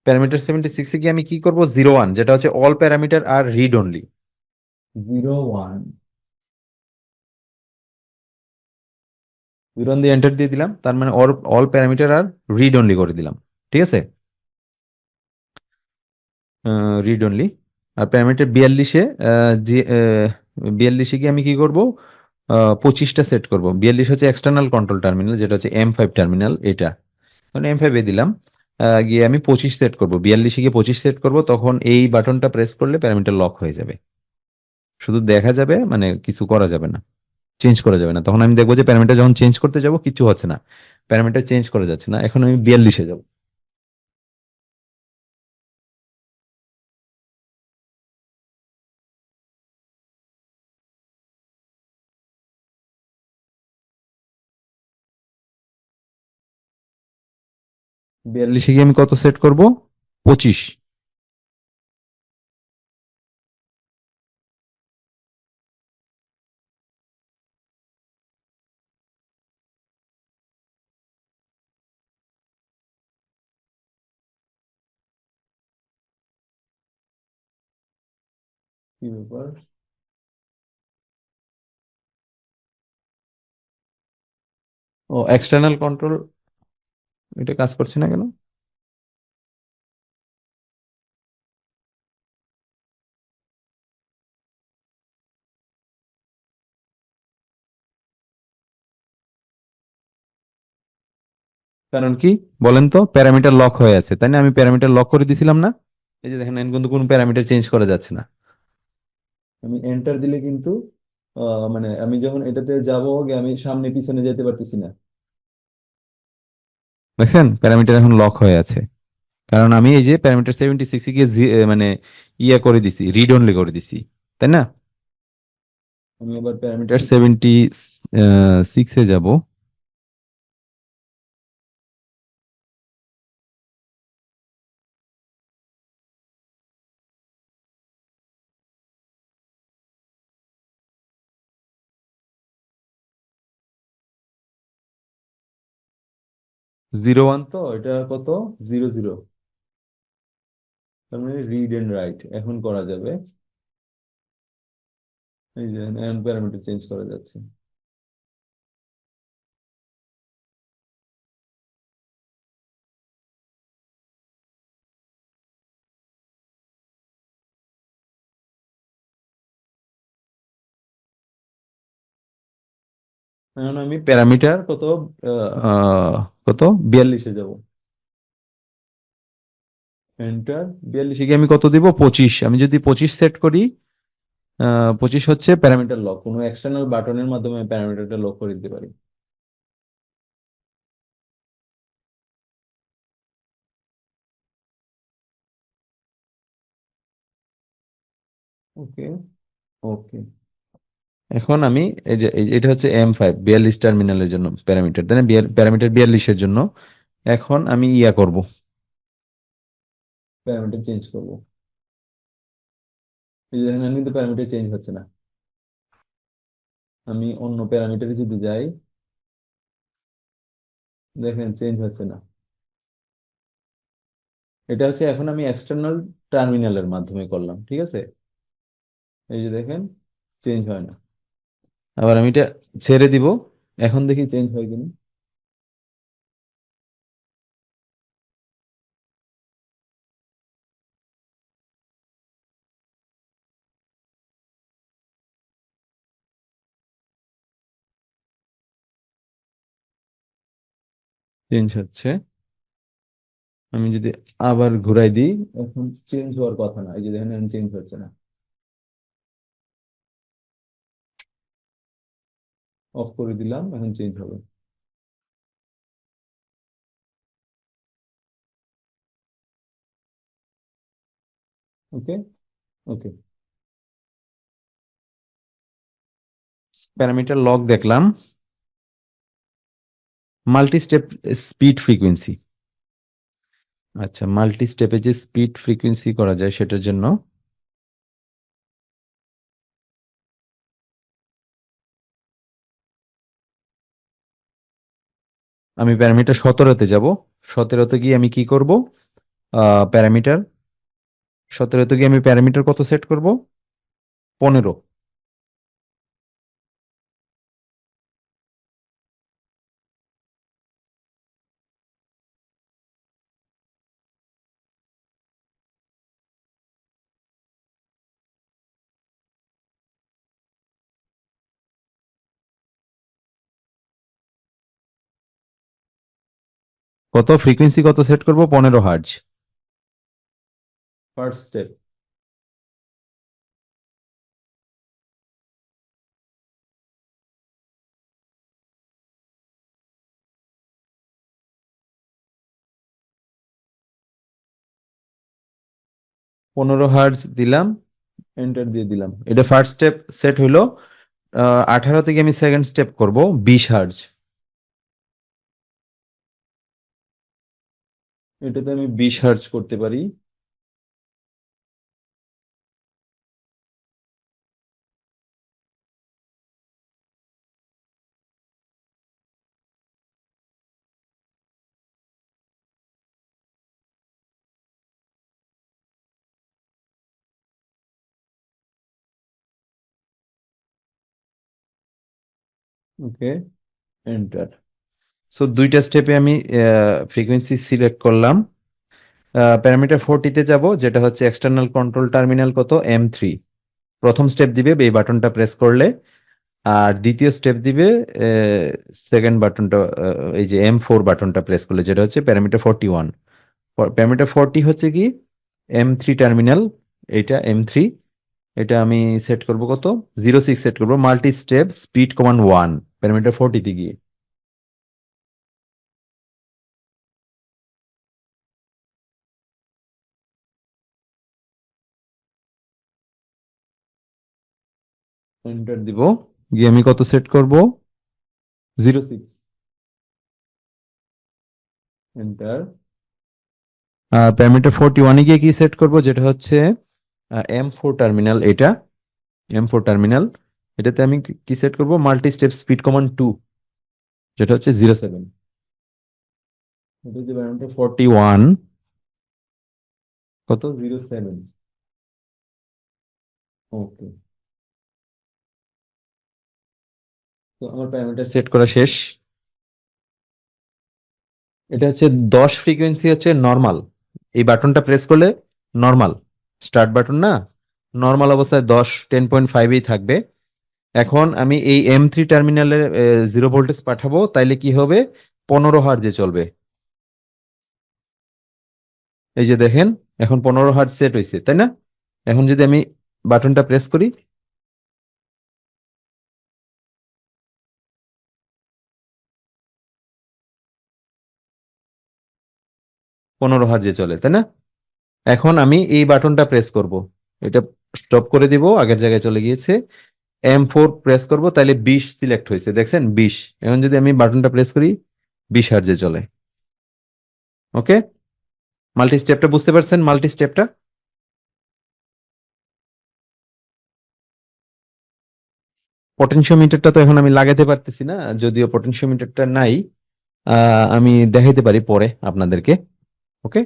[SPEAKER 1] প্যারামিটার 76-এ গিয়ে আমি কি করব, 0 1, যেটা হচ্ছে অল প্যারামিটার আর রিড অনলি। 0 1, 0 1 দিয়ে এন্টার দিয়ে দিলাম, তার মানে অল অল প্যারামিটার আর রিড অনলি করে দিলাম। ঠিক আছে, রিড অনলি। আর প্যারামিটার 42-এ, যে 42-এ গিয়ে আমি কি করব, 25টা সেট করব। 42 হচ্ছে এক্সটার্নাল কন্ট্রোল টার্মিনাল, যেটা হচ্ছে M5 টার্মিনাল, এটা। মানে M5-এ দিলাম, গিয়ে আমি 25 সেট করব, 42-এ গিয়ে 25 সেট করব, তখন এই বাটনটা প্রেস করলে প্যারামিটার লক হয়ে যাবে। শুধু দেখা যাবে, মানে কিছু করা যাবে না, চেঞ্জ করা যাবে না। তখন আমি দেখবো যে প্যারামিটার যখন চেঞ্জ করতে যাব কিছু হচ্ছে না, প্যারামিটার চেঞ্জ করা যাচ্ছে না। এখন আমি 42-এ যাব। 42-এ গিয়ে আমি কত সেট করব? 25। কি ব্যাপার? ও, এক্সটার্নাল কন্ট্রোল, এটা কাজ করছে না কেন? কারণ কি বলেন তো, প্যারামিটার লক হয়ে আছে, তাই না? আমি প্যারামিটার লক করে দিছিলাম না? এই যে দেখেন এখন কিন্তু কোনো প্যারামিটার চেঞ্জ করা যাচ্ছে না। আমি এন্টার দিলে কিন্তু মানে আমি যখন এটাতে যাব আমি সামনে পিছনে যেতে পারতেছি না। দেখছেন প্যারামিটার এখন লক হয়ে আছে, কারণ আমি এই যে প্যারামিটার 76 কে মানে ইয়া করে দিছি, রিড অনলি করে দিছি, তাই না? আমি আবার প্যারামিটার 76 এ যাব। 01 তো এটা কত, 00, তার মানে রিড এন্ড রাইট এখন করা যাবে। এই যে এখন প্যারামিটার চেঞ্জ করা যাচ্ছে। এখন আমি প্যারামিটার কত, আহ, কত, 42-এ যাব। এন্টার। 42-এ গিয়ে আমি কত দিব, 25। আমি যদি 25 সেট করি, 25 হচ্ছে প্যারামিটার লক, কোনো এক্সটার্নাল বাটনের মাধ্যমে প্যারামিটারটা লক করে দিতে পারি। ওকে। ওকে। এখন আমি এটা হচ্ছে M5 42 টার্মিনালের জন্য প্যারামিটার, তাই না? প্যারামিটার 42-এর জন্য এখন আমি ইয়া করব, প্যারামিটার চেঞ্জ করব। এই যে দেখেন এখন কিন্তু প্যারামিটার চেঞ্জ হচ্ছে না। আমি অন্য প্যারামিটারে যদি যাই, দেখেন চেঞ্জ হচ্ছে না। এটা হচ্ছে এখন আমি এক্সটার্নাল টার্মিনালের মাধ্যমে করলাম, ঠিক আছে? এই যে দেখেন চেঞ্জ হয় না। আবার আমি এটা ছেড়ে দিব, এখন দেখি চেঞ্জ হয় কিনা। চেঞ্জ হচ্ছে। আমি যদি আবার ঘুরাই দিই, এখন চেঞ্জ হওয়ার কথা না। এই যে দেখেন চেঞ্জ হচ্ছে না। অফ করে দিলাম, এখন চেঞ্জ হবে। ওকে। ওকে। প্যারামিটার লক দেখলাম, মাল্টি স্টেপ স্পিড ফ্রিকোয়েন্সি। আচ্ছা, মাল্টি স্টেপে যে স্পিড ফ্রিকোয়েন্সি করা যায় সেটার জন্য আমি প্যারামিটার 17-তে যাব। 17-তে গিয়ে আমি কি করব, প্যারামিটার 17-তে গিয়ে আমি প্যারামিটার কত সেট করব, 15। কত ফ্রিকোয়েন্সি কত সেট করব, 15 হার্জ। First step. 15 হার্জ দিলাম, এন্টার দিয়ে দিলাম। এটা ফার্স্ট স্টেপ সেট হইলো। 18 থেকে আমি সেকেন্ড স্টেপ করব, 20 হার্জ। এটাতে আমি 20 হার্জ করতে পারি। ওকে। এন্টার। সো দুইটা স্টেপে আমি ফ্রিকোয়েন্সি সিলেক্ট করলাম। প্যারামিটার 40-তে যাব, যেটা হচ্ছে এক্সটার্নাল কন্ট্রোল টার্মিনাল কত, M3। প্রথম স্টেপ দিবে এই বাটনটা প্রেস করলে, আর দ্বিতীয় স্টেপ দিবে সেকেন্ড বাটনটা, এই যে M4 বাটনটা প্রেস করলে, যেটা হচ্ছে প্যারামিটার 41। প্যারামিটার 40 হচ্ছে কি, M3 টার্মিনাল, এটা M3, এটা আমি সেট করব কত, 0.6 সেট করব, multi step speed command 1, parameter 40 তে গিয়ে। এন্টার দিব, গিয়ে আমি কত সেট করব, 0.6, এন্টার। প্যারামিটার 41-এ গিয়ে কি সেট করব, যেটা হচ্ছে M4 টার্মিনাল, M4 টার্মিনাল, এটাতে আমি কি সেট করব, মাল্টি স্টেপ স্পিড কমান্ড 2, যেটা হচ্ছে 0.7। এটা হচ্ছে প্যারামিটার 41, কত, 0.7। ওকে, তো আমার প্যারামিটার সেট করা শেষ। এটা হচ্ছে 10 ফ্রিকোয়েন্সি, হচ্ছে নর্মাল। এই বাটনটা প্রেস করলে নর্মাল, স্টার্ট বাটন না, নর্মাল অবস্থায় 10, 10.5-এই থাকবে। এখন আমি এই M3 টার্মিনালে 0 ভোল্টেজ পাঠাবো, তাইলে কি হবে, 15 হার্জে চলবে। এই যে দেখেন, এখন 15 হার্জ সেট হয়েছে, তাই না? এখন যদি আমি বাটনটা প্রেস করি, 15 হার্জে চলে, তাই না? এখন আমি এই বাটনটা প্রেস করব, এটা স্টপ করে দিব, আগের জায়গায় চলে গিয়েছে। M4 প্রেস করব, তাহলে 20 সিলেক্ট হয়েছে, দেখছেন 20। এখন যদি আমি বাটনটা প্রেস করি, 20 হার্জে চলে। ওকে, মাল্টি স্টেপটা বুঝতে পারছেন, মাল্টি স্টেপটা? পটেনশিওমিটারটা তো এখন আমি লাগাতে পারতেছি না, যদিও পটেনশিওমিটারটা নাই। আমি দেখাইতে পারি পরে আপনাদেরকে। ওকে,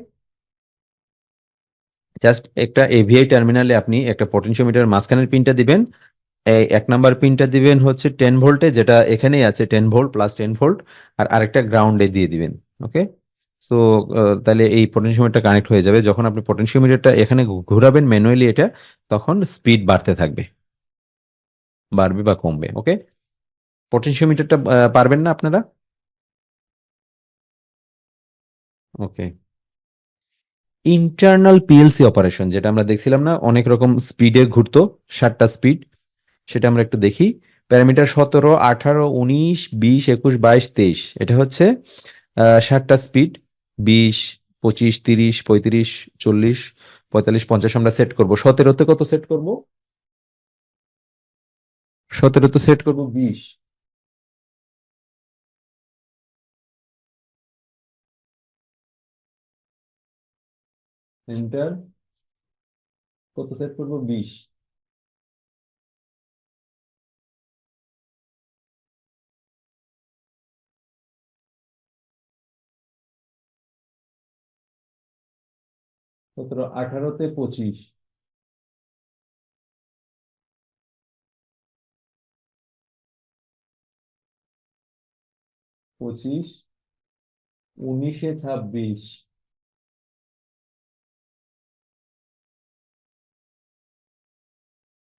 [SPEAKER 1] জাস্ট একটা এভিআই টার্মিনালে আপনি একটা পটেনশিওমিটার মাঝখানের পিনটা দিবেন। এই 1 নাম্বার পিনটা দিবেন হচ্ছে 10 ভোল্টে, যেটা এখানেই আছে, 10 ভোল্ট প্লাস 10 ভোল্ট, আর আরেকটা গ্রাউন্ডে দিয়ে দিবেন। ওকে, সো তাহলে এই পটেনশিওমিটারটা কানেক্ট হয়ে যাবে। যখন আপনি পটেনশিওমিটারটা এখানে ঘোরাবেন ম্যানুয়ালি এটা, তখন স্পিড বাড়তে থাকবে, বাড়বে বা কমবে। ওকে, পটেনশিওমিটারটা পারবেন না আপনারা? ওকে, ইন্টারনাল পিএলসি অপারেশন, যেটা আমরা দেখছিলাম না, অনেক রকম স্পিডে ঘুরতো, 7টা স্পিড, সেটা আমরা একটু দেখি। প্যারামিটার 17, 18, 19, 20, 21, 22, 23, এটা হচ্ছে 7টা স্পিড। 20, 25, 30, 35, 40, 45, 50 আমরা সেট করব। 17-তে কত সেট করব, 17-তে সেট করব 20। এন্টার, কত সেট করব, 20। 17, 18-তে 25, 25, 19-এ 26,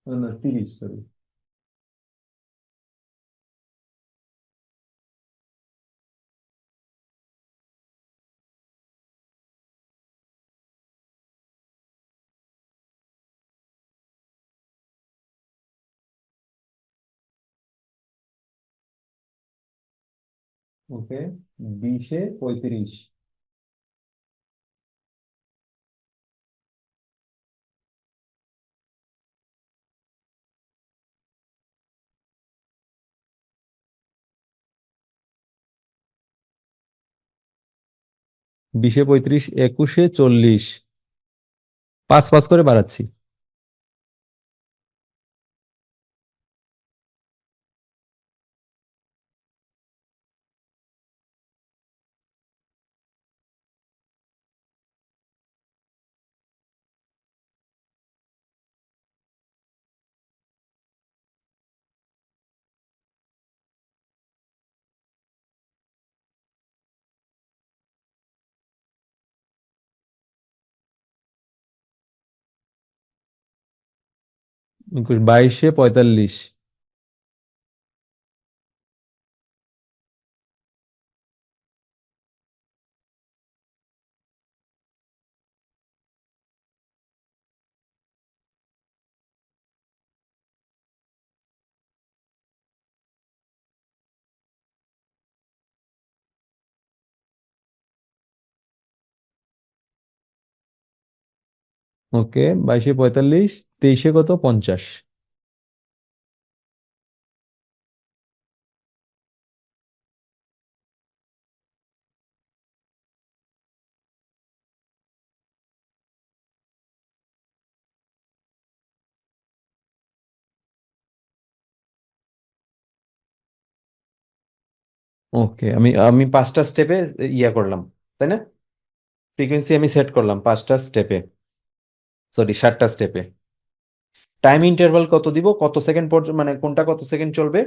[SPEAKER 1] না না 30, সরি। ওকে, 20-এ 35, 20-এ 35, 21-এ 40, 5 5 করে বাড়াচ্ছি। একুশ, 22-এ 45, ওকে, 22-45, 23 কত, 50। ওকে, আমি আমি 5টা স্টেপে ইয়া করলাম, তাই না? ফ্রিকোয়েন্সি আমি সেট করলাম 5টা স্টেপে, সরি 7টা স্টেপে। টাইম ইন্টারভাল কত দিব, কত সেকেন্ড পর্যন্ত, মানে কোনটা কত সেকেন্ড চলবে?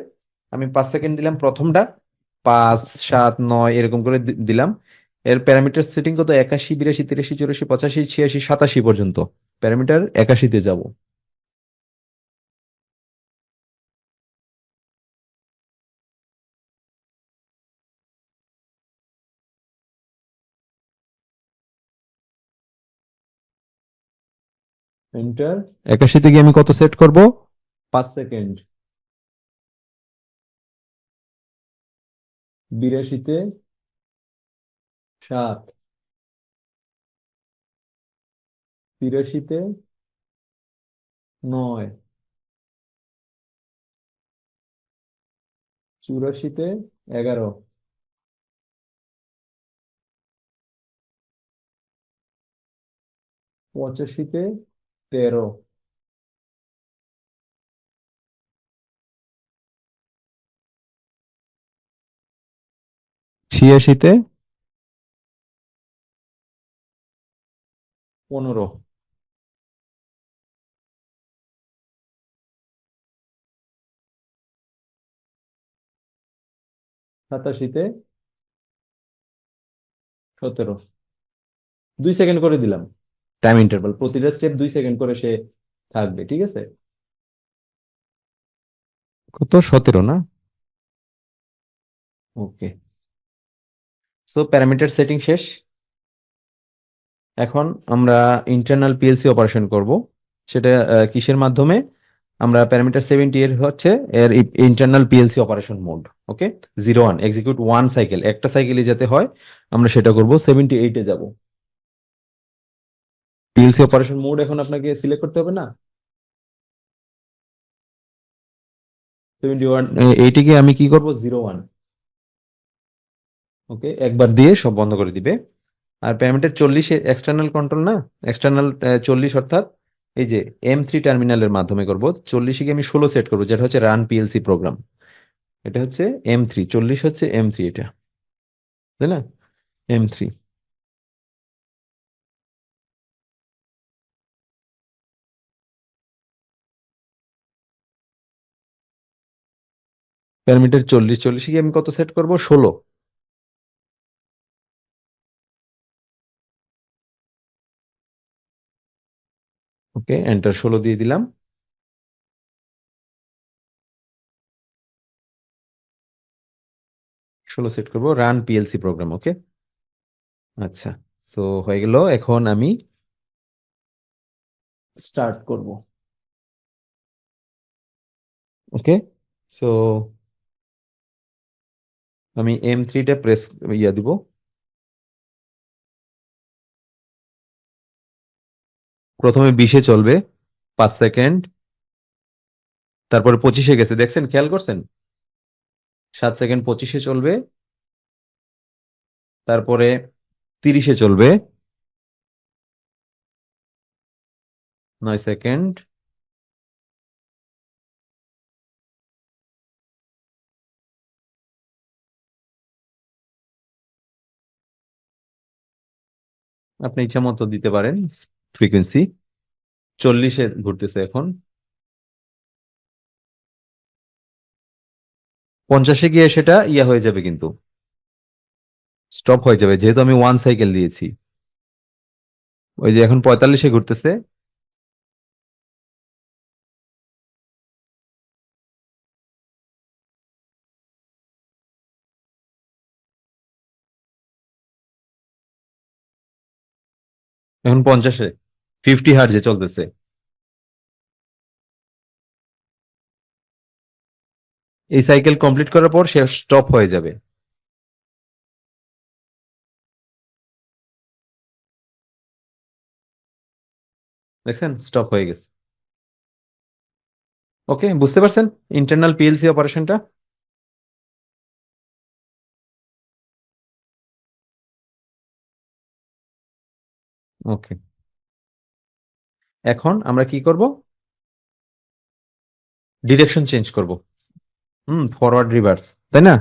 [SPEAKER 1] আমি 5 সেকেন্ড দিলাম প্রথমটা, 5, 7, 9 এরকম করে দিলাম। এর প্যারামিটার সেটিং কত, 81, 82, 83, 84, 85, 86, 87 পর্যন্ত। প্যারামিটার 81-তে যাব। এন্টার। 81-তে গিয়ে আমি কত সেট করব? 5 সেকেন্ড। 82-তে 7, 83-তে 9, 84-তে 11, 85-তে 13, 86-তে 15, 87-তে 17। 2 সেকেন্ড করে দিলাম টাইম ইন্টারভাল, প্রতিটা স্টেপ 2 সেকেন্ড করে সে থাকবে, ঠিক আছে? কত, 17 না? ওকে, সো প্যারামিটার সেটিং শেষ। এখন আমরা ইন্টারনাল পিএলসি অপারেশন করব। সেটা কিসের মাধ্যমে? আমরা প্যারামিটার 70 এর হচ্ছে এর ইন্টারনাল পিএলসি অপারেশন মোড। ওকে, 01 এক্সিকিউট 1 সাইকেল, একটা সাইকেলই যাতে হয় আমরা সেটা করব। 78-এ যাব। পিএলসি অপারেশন মোড এখন আপনাকে সিলেক্ট করতে হবে না? 71, এইটিকে আমি কি করব, 01। ওকে, একবার দিয়ে সব বন্ধ করে দিবে। আর প্যারামিটার 40 এক্সটার্নাল কন্ট্রোল না, এক্সটার্নাল 40 অর্থাৎ এই যে M3 টার্মিনালের মাধ্যমে করব। 40 কে আমি 16 সেট করবো, যেটা হচ্ছে রান পিএলসি প্রোগ্রাম। এটা হচ্ছে M3, 40 হচ্ছে M3, এটা, তাই না? M3। প্যারামিটার 40, 40 কে আমি কত সেট করব, 16। ওকে, এন্টার, 16 দিয়ে দিলাম। 16 সেট করব, রান পিএলসি প্রোগ্রাম। ওকে, আচ্ছা, সো হয়ে গেল। এখন আমি স্টার্ট করব। ওকে, সো আমি M3টা প্রেস ইয়া দিব। প্রথমে 20-এ চলবে 5 সেকেন্ড, তারপরে 25-এ গেছে, দেখছেন, খেয়াল করছেন? 7 সেকেন্ড 25-এ চলবে, তারপরে 30-এ চলবে, 9 সেকেন্ড, আপনি ইচ্ছা মতো দিতে পারেন ফ্রিকোয়েন্সি। 40-এ ঘুরতেছে এখন। 50-এ গিয়ে সেটা ইয়া হয়ে যাবে, কিন্তু স্টপ হয়ে যাবে, যেহেতু আমি 1 সাইকেল দিয়েছি। ওই যে এখন 45-এ ঘুরতেছে। এখন 50-এ 50 হার্জে চলতেছে। এই সাইকেল কমপ্লিট করার পর সে স্টপ হয়ে যাবে। দেখছেন স্টপ হয়ে গেছে। ওকে, বুঝতে পারছেন ইন্টারনাল পিএলসি অপারেশনটা? ওকে, এখন আমরা কি করব? ডিরেকশন চেঞ্জ করব। ফরওয়ার্ড রিভার্স, তাই না?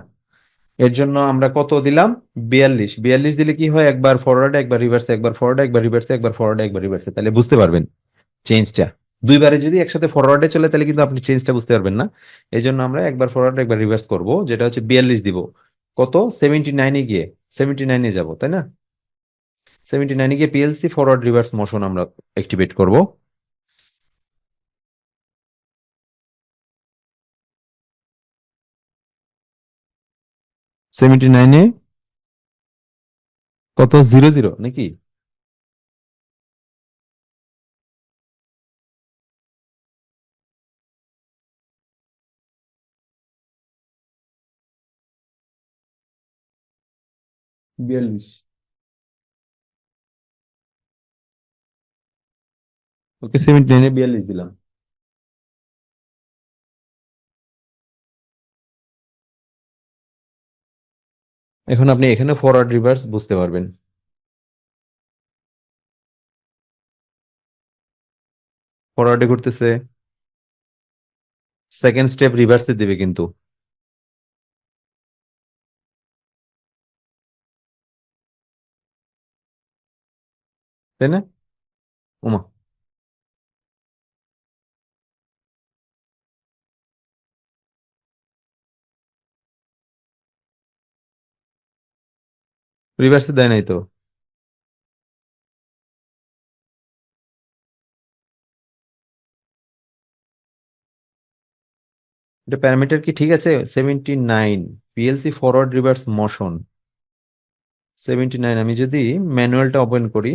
[SPEAKER 1] এর জন্য আমরা কত দিলাম? 42। 42 দিলে কি হয়? একবার ফরওয়ার্ডে, একবার রিভার্সে, একবার ফরওয়ার্ডে, একবার রিভার্সে, একবার ফরওয়ার্ডে, একবার রিভার্সে, তাহলে বুঝতে পারবেন চেঞ্জটা। দুইবারে যদি একসাথে ফরওয়ার্ডে চলে তাহলে কিন্তু আপনি চেঞ্জটা বুঝতে পারবেন না। এই জন্য আমরা একবার ফরওয়ার্ড একবার রিভার্স করব, যেটা হচ্ছে 42 দিব। কত? 79-এ গিয়ে, 79-এ যাব, তাই না? 79-এ গিয়ে পিএলসি ফরওয়ার্ড রিভার্স মোশন আমরা অ্যাক্টিভেট করব। 79-এ কত? 00 নাকি? 42। ওকে, 79-এ 42 দিলাম। এখন আপনি এখানে ফরওয়ার্ড রিভার্স বুঝতে পারবেন। ফরওয়ার্ডে ঘুরতেছে, সেকেন্ড স্টেপ রিভার্সে দিবে কিন্তু, তাই না? ওমা, রিভার্সে দেয় নাই তো। এটা প্যারামিটার কি ঠিক আছে? 79 পিএলসি ফরওয়ার্ড রিভার্স মোশন। 79 আমি যদি ম্যানুয়ালটা ওপেন করি,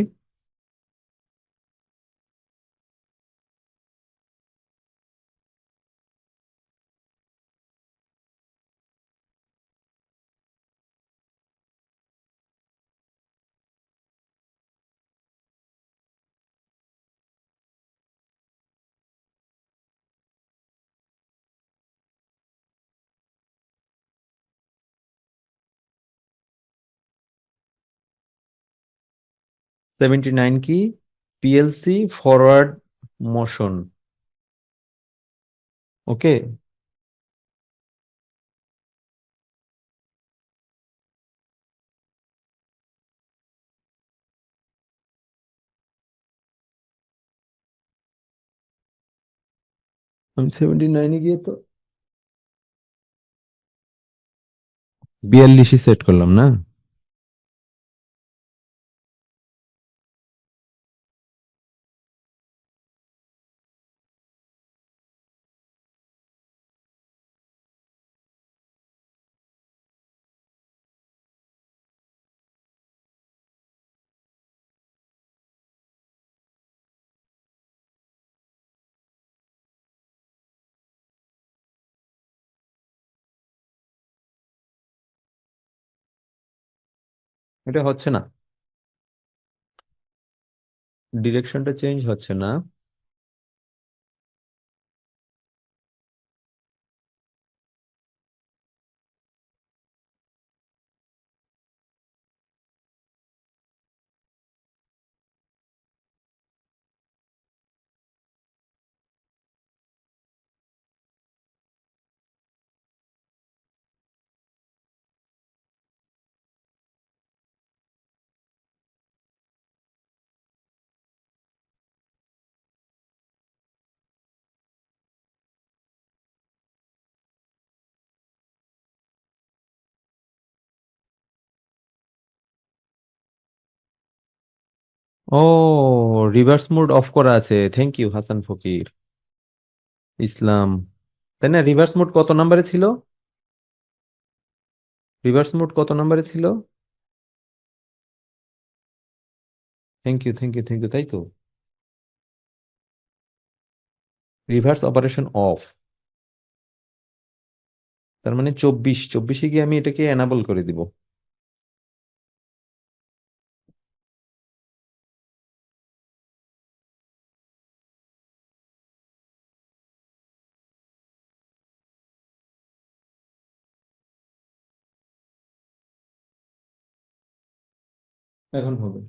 [SPEAKER 1] সেভেন্টি নাইন কি? PLC forward motion. ওকে, আমি 79-এ গিয়ে তো 42-ই সেট করলাম না? এটা হচ্ছে না, ডিরেকশনটা চেঞ্জ হচ্ছে না। ও, রিভার্স মোড অফ করা আছে, থ্যাংক ইউ হাসান ফকির ইসলাম। তাই না? রিভার্স মোড কত নম্বরে ছিল? রিভার্স মোড কত নম্বরে ছিল? Thank you, thank you, thank you, তাই তো। রিভার্স অপারেশন অফ, তার মানে 24। গিয়ে আমি এটাকে এনাবল করে দিব। এখন হবে।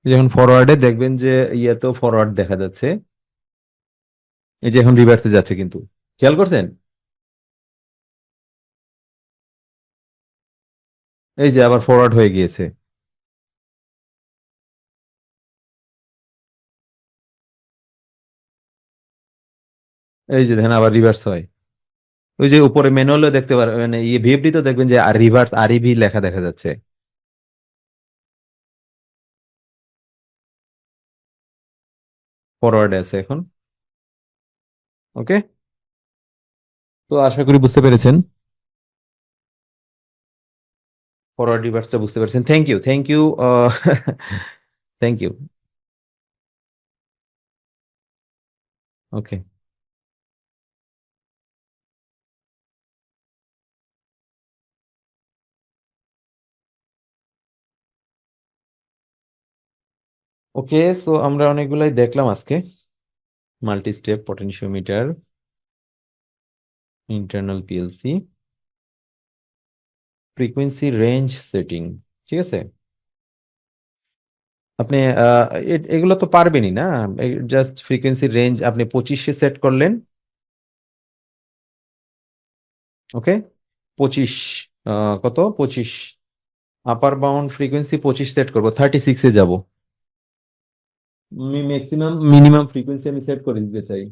[SPEAKER 1] যখন ফরওয়ার্ডে দেখবেন যে ইয়েতেও ফরওয়ার্ড দেখা যাচ্ছে, এই যে এখন রিভার্সে যাচ্ছে কিন্তু, খেয়াল করছেন? এই যে আবার ফরওয়ার্ড হয়ে গিয়েছে। এই যে দেখেন আবার রিভার্স হয়। ওই যে উপরে ম্যানুয়ালে দেখতে পারবেন, মানে ইয়ে ভিএফডি তো দেখবেন যে আর রিভার্স আরইভি লেখা দেখা যাচ্ছে। ফরওয়ার্ডে আছে এখন। ওকে, তো আশা করি বুঝতে পেরেছেন, ফরওয়ার্ড রিভার্সটা বুঝতে পেরেছেন। Thank you, thank you, thank you. Okay. Okay, so আমরা অনেকগুলাই দেখলাম আজকে। Multi step potentiometer, internal PLC, frequency range setting, ঠিক আছে। আপনি এগুলো তো পারবেনই না, জাস্ট ফ্রিকোয়েন্সি রেঞ্জ আপনি 25-এ সেট করলেন। ওকে, 25, কত, 25, আপার বাউন্ড ফ্রিকোয়েন্সি 25 সেট করবো, 36-এ যাব। ম্যাক্সিমাম মিনিমাম ফ্রিকোয়েন্সি আমি সেট করে দিতে চাই।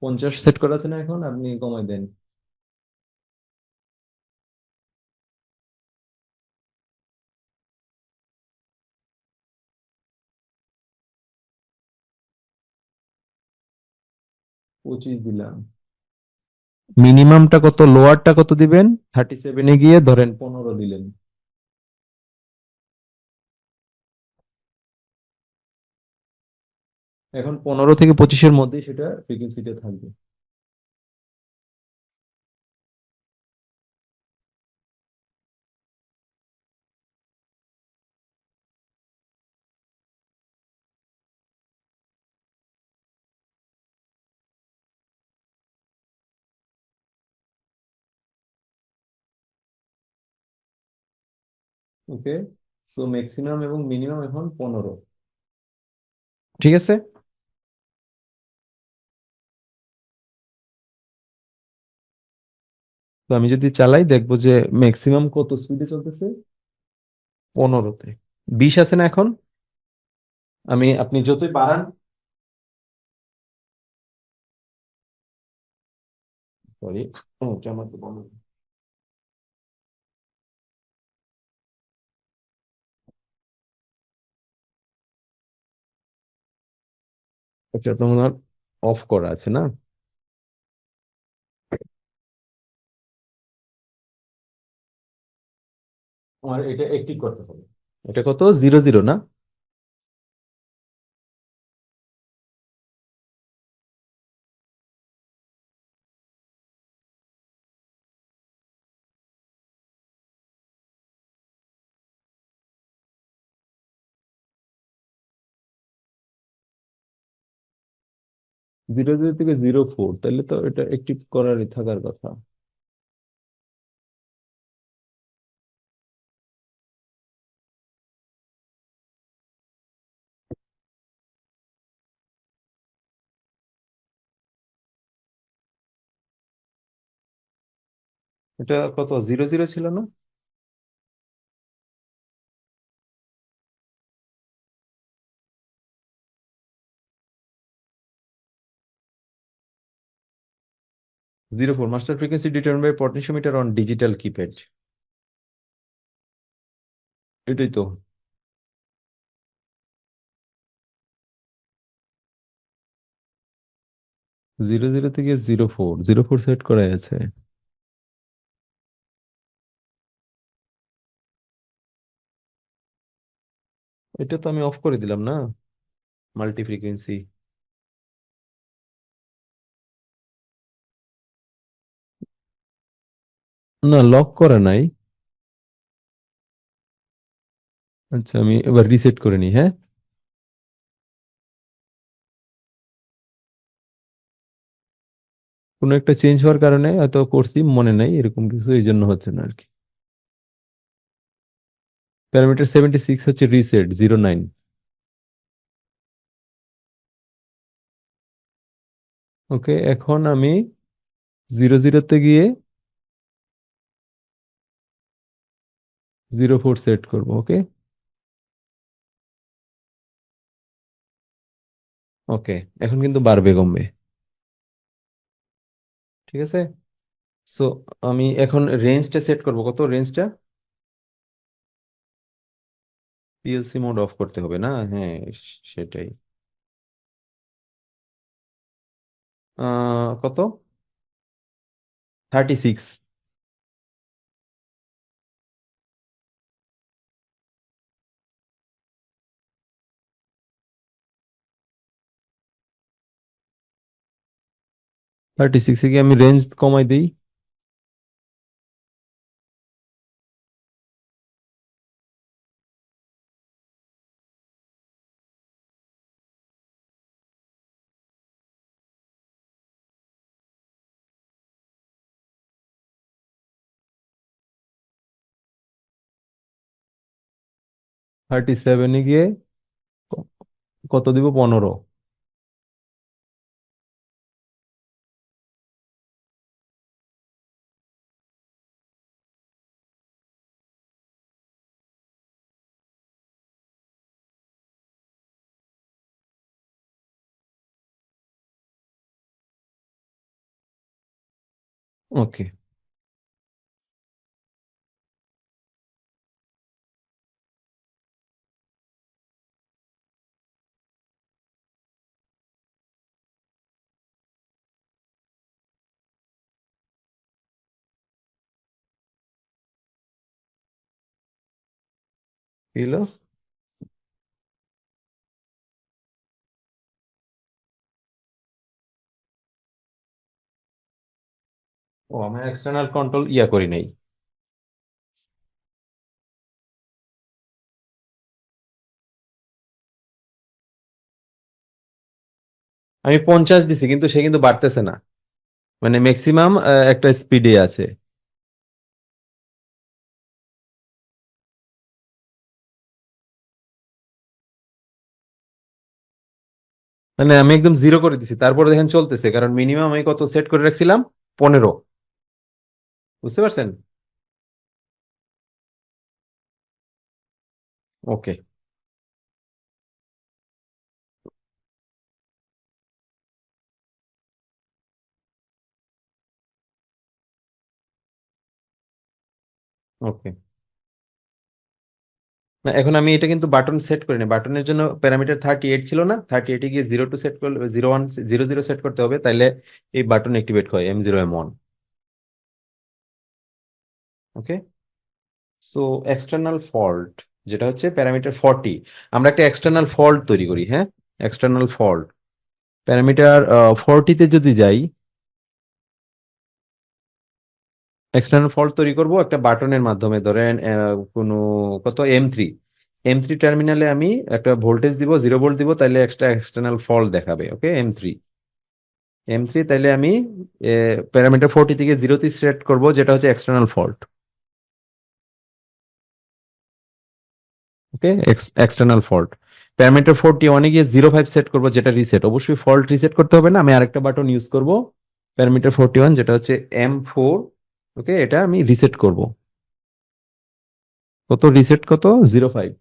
[SPEAKER 1] 50 সেট করা আছে না, এখন আপনি কমাই দেন। 25 দিলাম। মিনিমামটা কত, লোয়ারটা কত দিবেন? 37-এ গিয়ে ধরেন 15 দিলেন। এখন 15 থেকে 25-এর মধ্যে সেটা ফ্রিকোয়েন্সিটা থাকবে। ওকে, তো ম্যাক্সিমাম এবং মিনিমাম এখন 15, ঠিক আছে। তো আমি যদি চালাই দেখবো যে ম্যাক্সিমাম কত স্পিডে চলতেছে, 15-তে। 20 আছে না এখন, আপনি যতই বাড়ান। সরি, আমার তো বন্ধ। এটা তো মনে হয় অফ করা আছে না? আমার এটা একটিভ করতে হবে। এটা কত, 00 না? 00 থেকে 04, তাহলে তো এটা একটিভ করারই থাকার কথা। এটা কত, 00 ছিল না? 04, master frequency determined by potentiometer on digital keypad. এটাই তো। 00 থেকে 04, 04 সেট করা আছে। এটা তো আমি অফ করে দিলাম না, মাল্টি ফ্রিকোয়েন্সি। না, লক করা নাই। আচ্ছা, আমি এবার রিসেট করে নিই, হ্যাঁ। কোনো একটা চেঞ্জ হওয়ার কারণে হয়তো করছি, মনে নাই এরকম কিছু, এই জন্য হচ্ছে না আর কি। প্যারামিটার 76 হচ্ছে রিসেট 09। ওকে, এখন আমি 00-তে গিয়ে 04 সেট করব। ওকে। ওকে, এখন কিন্তু বাড়বে কমবে। ঠিক আছে। সো আমি এখন রেঞ্জটা সেট করব, কত রেঞ্জটা? পিএলসি মোড অফ করতে হবে না? হ্যাঁ, সেটাই। কত? 36। 36-এ কি আমি রেঞ্জ কমাই দিই? থার্টি সেভেনে গিয়ে ক- কত দিব? 15। ওকে। কি হলো? ও, আমি এক্সটার্নাল কন্ট্রোল করি নাই। আমি 50 দিছি, কিন্তু সে কিন্তু বাড়তেছে না। মানে ম্যাক্সিমাম একটা স্পিডে আছে। মানে আমি একদম জিরো করে দিছি, তারপরে দেখেন চলতেছে, কারণ মিনিমাম আমি কত সেট করে রাখছিলাম? 15। বুঝতে পারছেন? ওকে। ওকে। না, এখন আমি এটা কিন্তু বাটন সেট করিনি। বাটনের জন্য প্যারামিটার 38 ছিল না? 38-এ গিয়ে 02 সেট করলে, 01, 00 সেট করতে হবে, তাইলে এই বাটন অ্যাক্টিভেট হয়, M0 M1। ওকে। সো এক্সটার্নাল ফল্ট, যেটা হচ্ছে প্যারামিটার 40, আমরা একটা এক্সটার্নাল ফল্ট তৈরি করি। হ্যাঁ, এক্সটার্নাল ফল্ট প্যারামিটার 40-তে যদি যাই, এক্সটার্নাল ফল্ট তৈরি করব একটা বাটনের মাধ্যমে। ধরেন কোনো কত M3 টার্মিনালে আমি একটা ভোল্টেজ দিব, 0 ভোল্ট দিব, তাইলে এক্সটার্নাল ফল্ট দেখাবে। ওকে, এম থ্রি তাইলে আমি প্যারামিটার 40 থেকে 0-তে সেট করব, যেটা হচ্ছে এক্সটার্নাল ফল্ট। ওকে, এক্সটার্নাল ফল্ট। প্যারামিটার 41-এ গিয়ে 05 সেট করব, যেটা রিসেট। অবশ্যই ফল্ট রিসেট করতে হবে না, আমি আরেকটা বাটন ইউজ করব, প্যারামিটার 41, যেটা হচ্ছে M4। ওকে, এটা আমি রিসেট করব। কত রিসেট? কত? 05।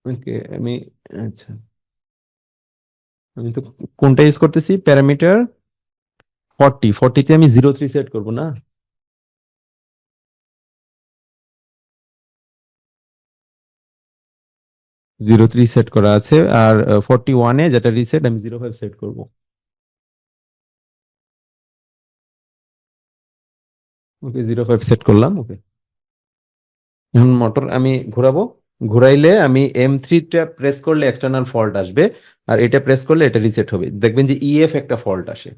[SPEAKER 1] ওকে, আমি, আচ্ছা, আমি তো কোনটা ইউজ করতেছি? প্যারামিটার 40তে আমি 03 সেট করব না? 03 সেট করা আছে। আর 41-এ যেটা রিসেট, আমি 05 সেট করব। ওকে 05 সেট করলাম। ওকে, এখন মোটর আমি ঘোরাবো, ঘোরাইলে আমি M3টা প্রেস করলে এক্সটার্নাল ফল্ট আসবে, আর এটা প্রেস করলে এটা রিসেট হবে, দেখবেন যে ইএফ একটা ফল্ট আসে।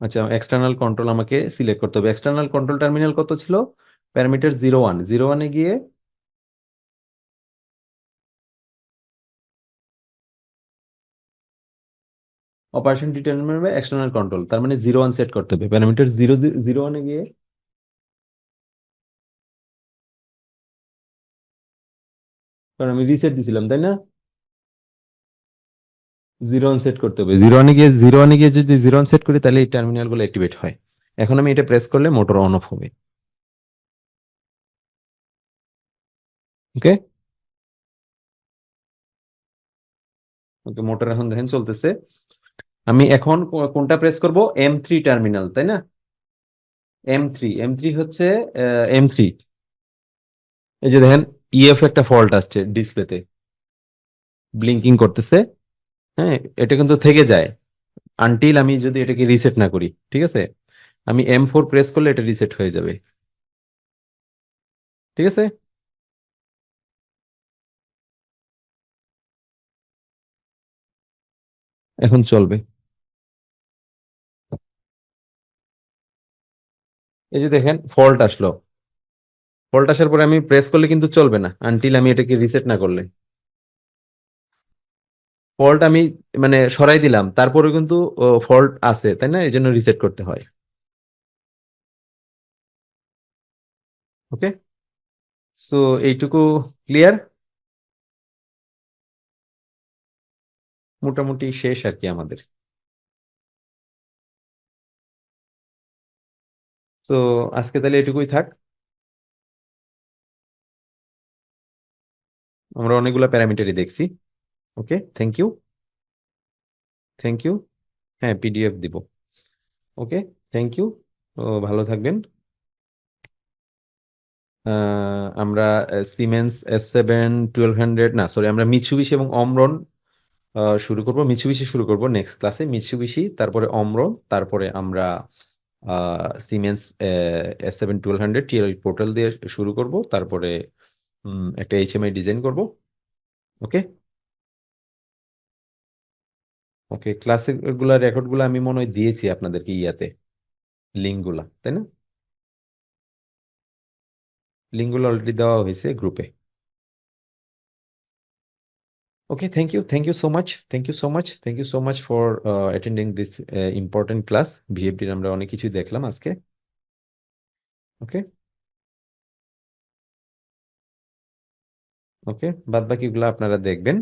[SPEAKER 1] আচ্ছা, এক্সটার্নাল কন্ট্রোল আমাকে সিলেক্ট করতে হবে। এক্সটার্নাল কন্ট্রোল টার্মিনাল কত ছিল? প্যারামিটার 01, 01-এ গিয়ে operation determiner by external control, তার মানে 01 সেট করতে হবে। প্যারামিটার 01-এ গিয়ে, কারণ আমি রিসেট দিছিলাম তাই না, 01 সেট করতে হবে। 01-এ গিয়ে যদি 01 সেট করি তাহলে এই টার্মিনাল গুলো অ্যাক্টিভেট হয়। এখন আমি এটা প্রেস করলে মোটর অন অফ হবে। ওকে, ওকে, মোটর এখন দেখেন চলতেছে। আমি এখন কোনটা প্রেস করব? M3 টার্মিনাল, তাই না? এম থ্রি হচ্ছে M3। এই যে দেখেন ইএফ একটা ফল্ট আসছে ডিসপ্লেতে, ব্লিঙ্কিং করতেছে। হ্যাঁ, এটা কিন্তু থেকে যায় আনটিল আমি যদি এটাকে রিসেট না করি, ঠিক আছে? আমি M4 প্রেস করলে এটা রিসেট হয়ে যাবে, ঠিক আছে? এখন চলবে। এই যে দেখেন ফল্ট আসলো, ফল্ট আসার পরে আমি প্রেস করলে কিন্তু চলবে না আনটিল আমি এটাকে রিসেট না করলে। ফল্ট আমি মানে সরাই দিলাম, তারপরে কিন্তু ফল্ট আছে, তাই না? এই জন্য রিসেট করতে হয়। ওকে, সো এইটুকু ক্লিয়ার, মোটামুটি শেষ আর কি আমাদের। তো আজকে তাহলে এটুকুই থাক। আমরা অনেকগুলো প্যারামিটারই দেখছি। Okay, thank you. Thank you. হ্যাঁ, পিডিএফ দিব। Okay, thank you. ও, ভালো থাকবেন। আমরা সিমেন্স S7 1200, না সরি, আমরা মিৎসুবিশি এবং অমরন শুরু করব। মিৎসুবিশি শুরু করব নেক্সট ক্লাসে, মিৎসুবিশি, তারপরে অমরন, তারপরে আমরা সিমেন্স S7 1200 টিএলই পোর্টাল দিয়ে শুরু করব, তারপরে একটা এইচএমআই ডিজাইন করব। ওকে, ওকে, ক্লাসের গুলা রেকর্ড গুলো আমি মনে হয় দিয়েছি আপনাদেরকে ইয়াতে, লিঙ্ক গুলা, তাই না? লিঙ্ক গুলো অলরেডি দেওয়া হয়েছে গ্রুপে। Okay, thank you so much, thank you so much for attending this important class. VFD আমরা অনেক কিছু দেখলাম আজকে। ওকে, ওকে, বাদ বাকিগুলো আপনারা দেখবেন,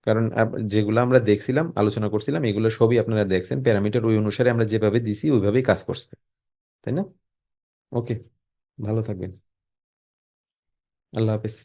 [SPEAKER 1] কারণ যেগুলো আমরা দেখছিলাম, আলোচনা করছিলাম, এগুলো সবই আপনারা দেখছেন। প্যারামিটার ওই অনুসারে আমরা যেভাবে দিছি ওইভাবেই কাজ করছে, তাই না? ওকে, ভালো থাকবেন। আল্লাহ হাফেজ।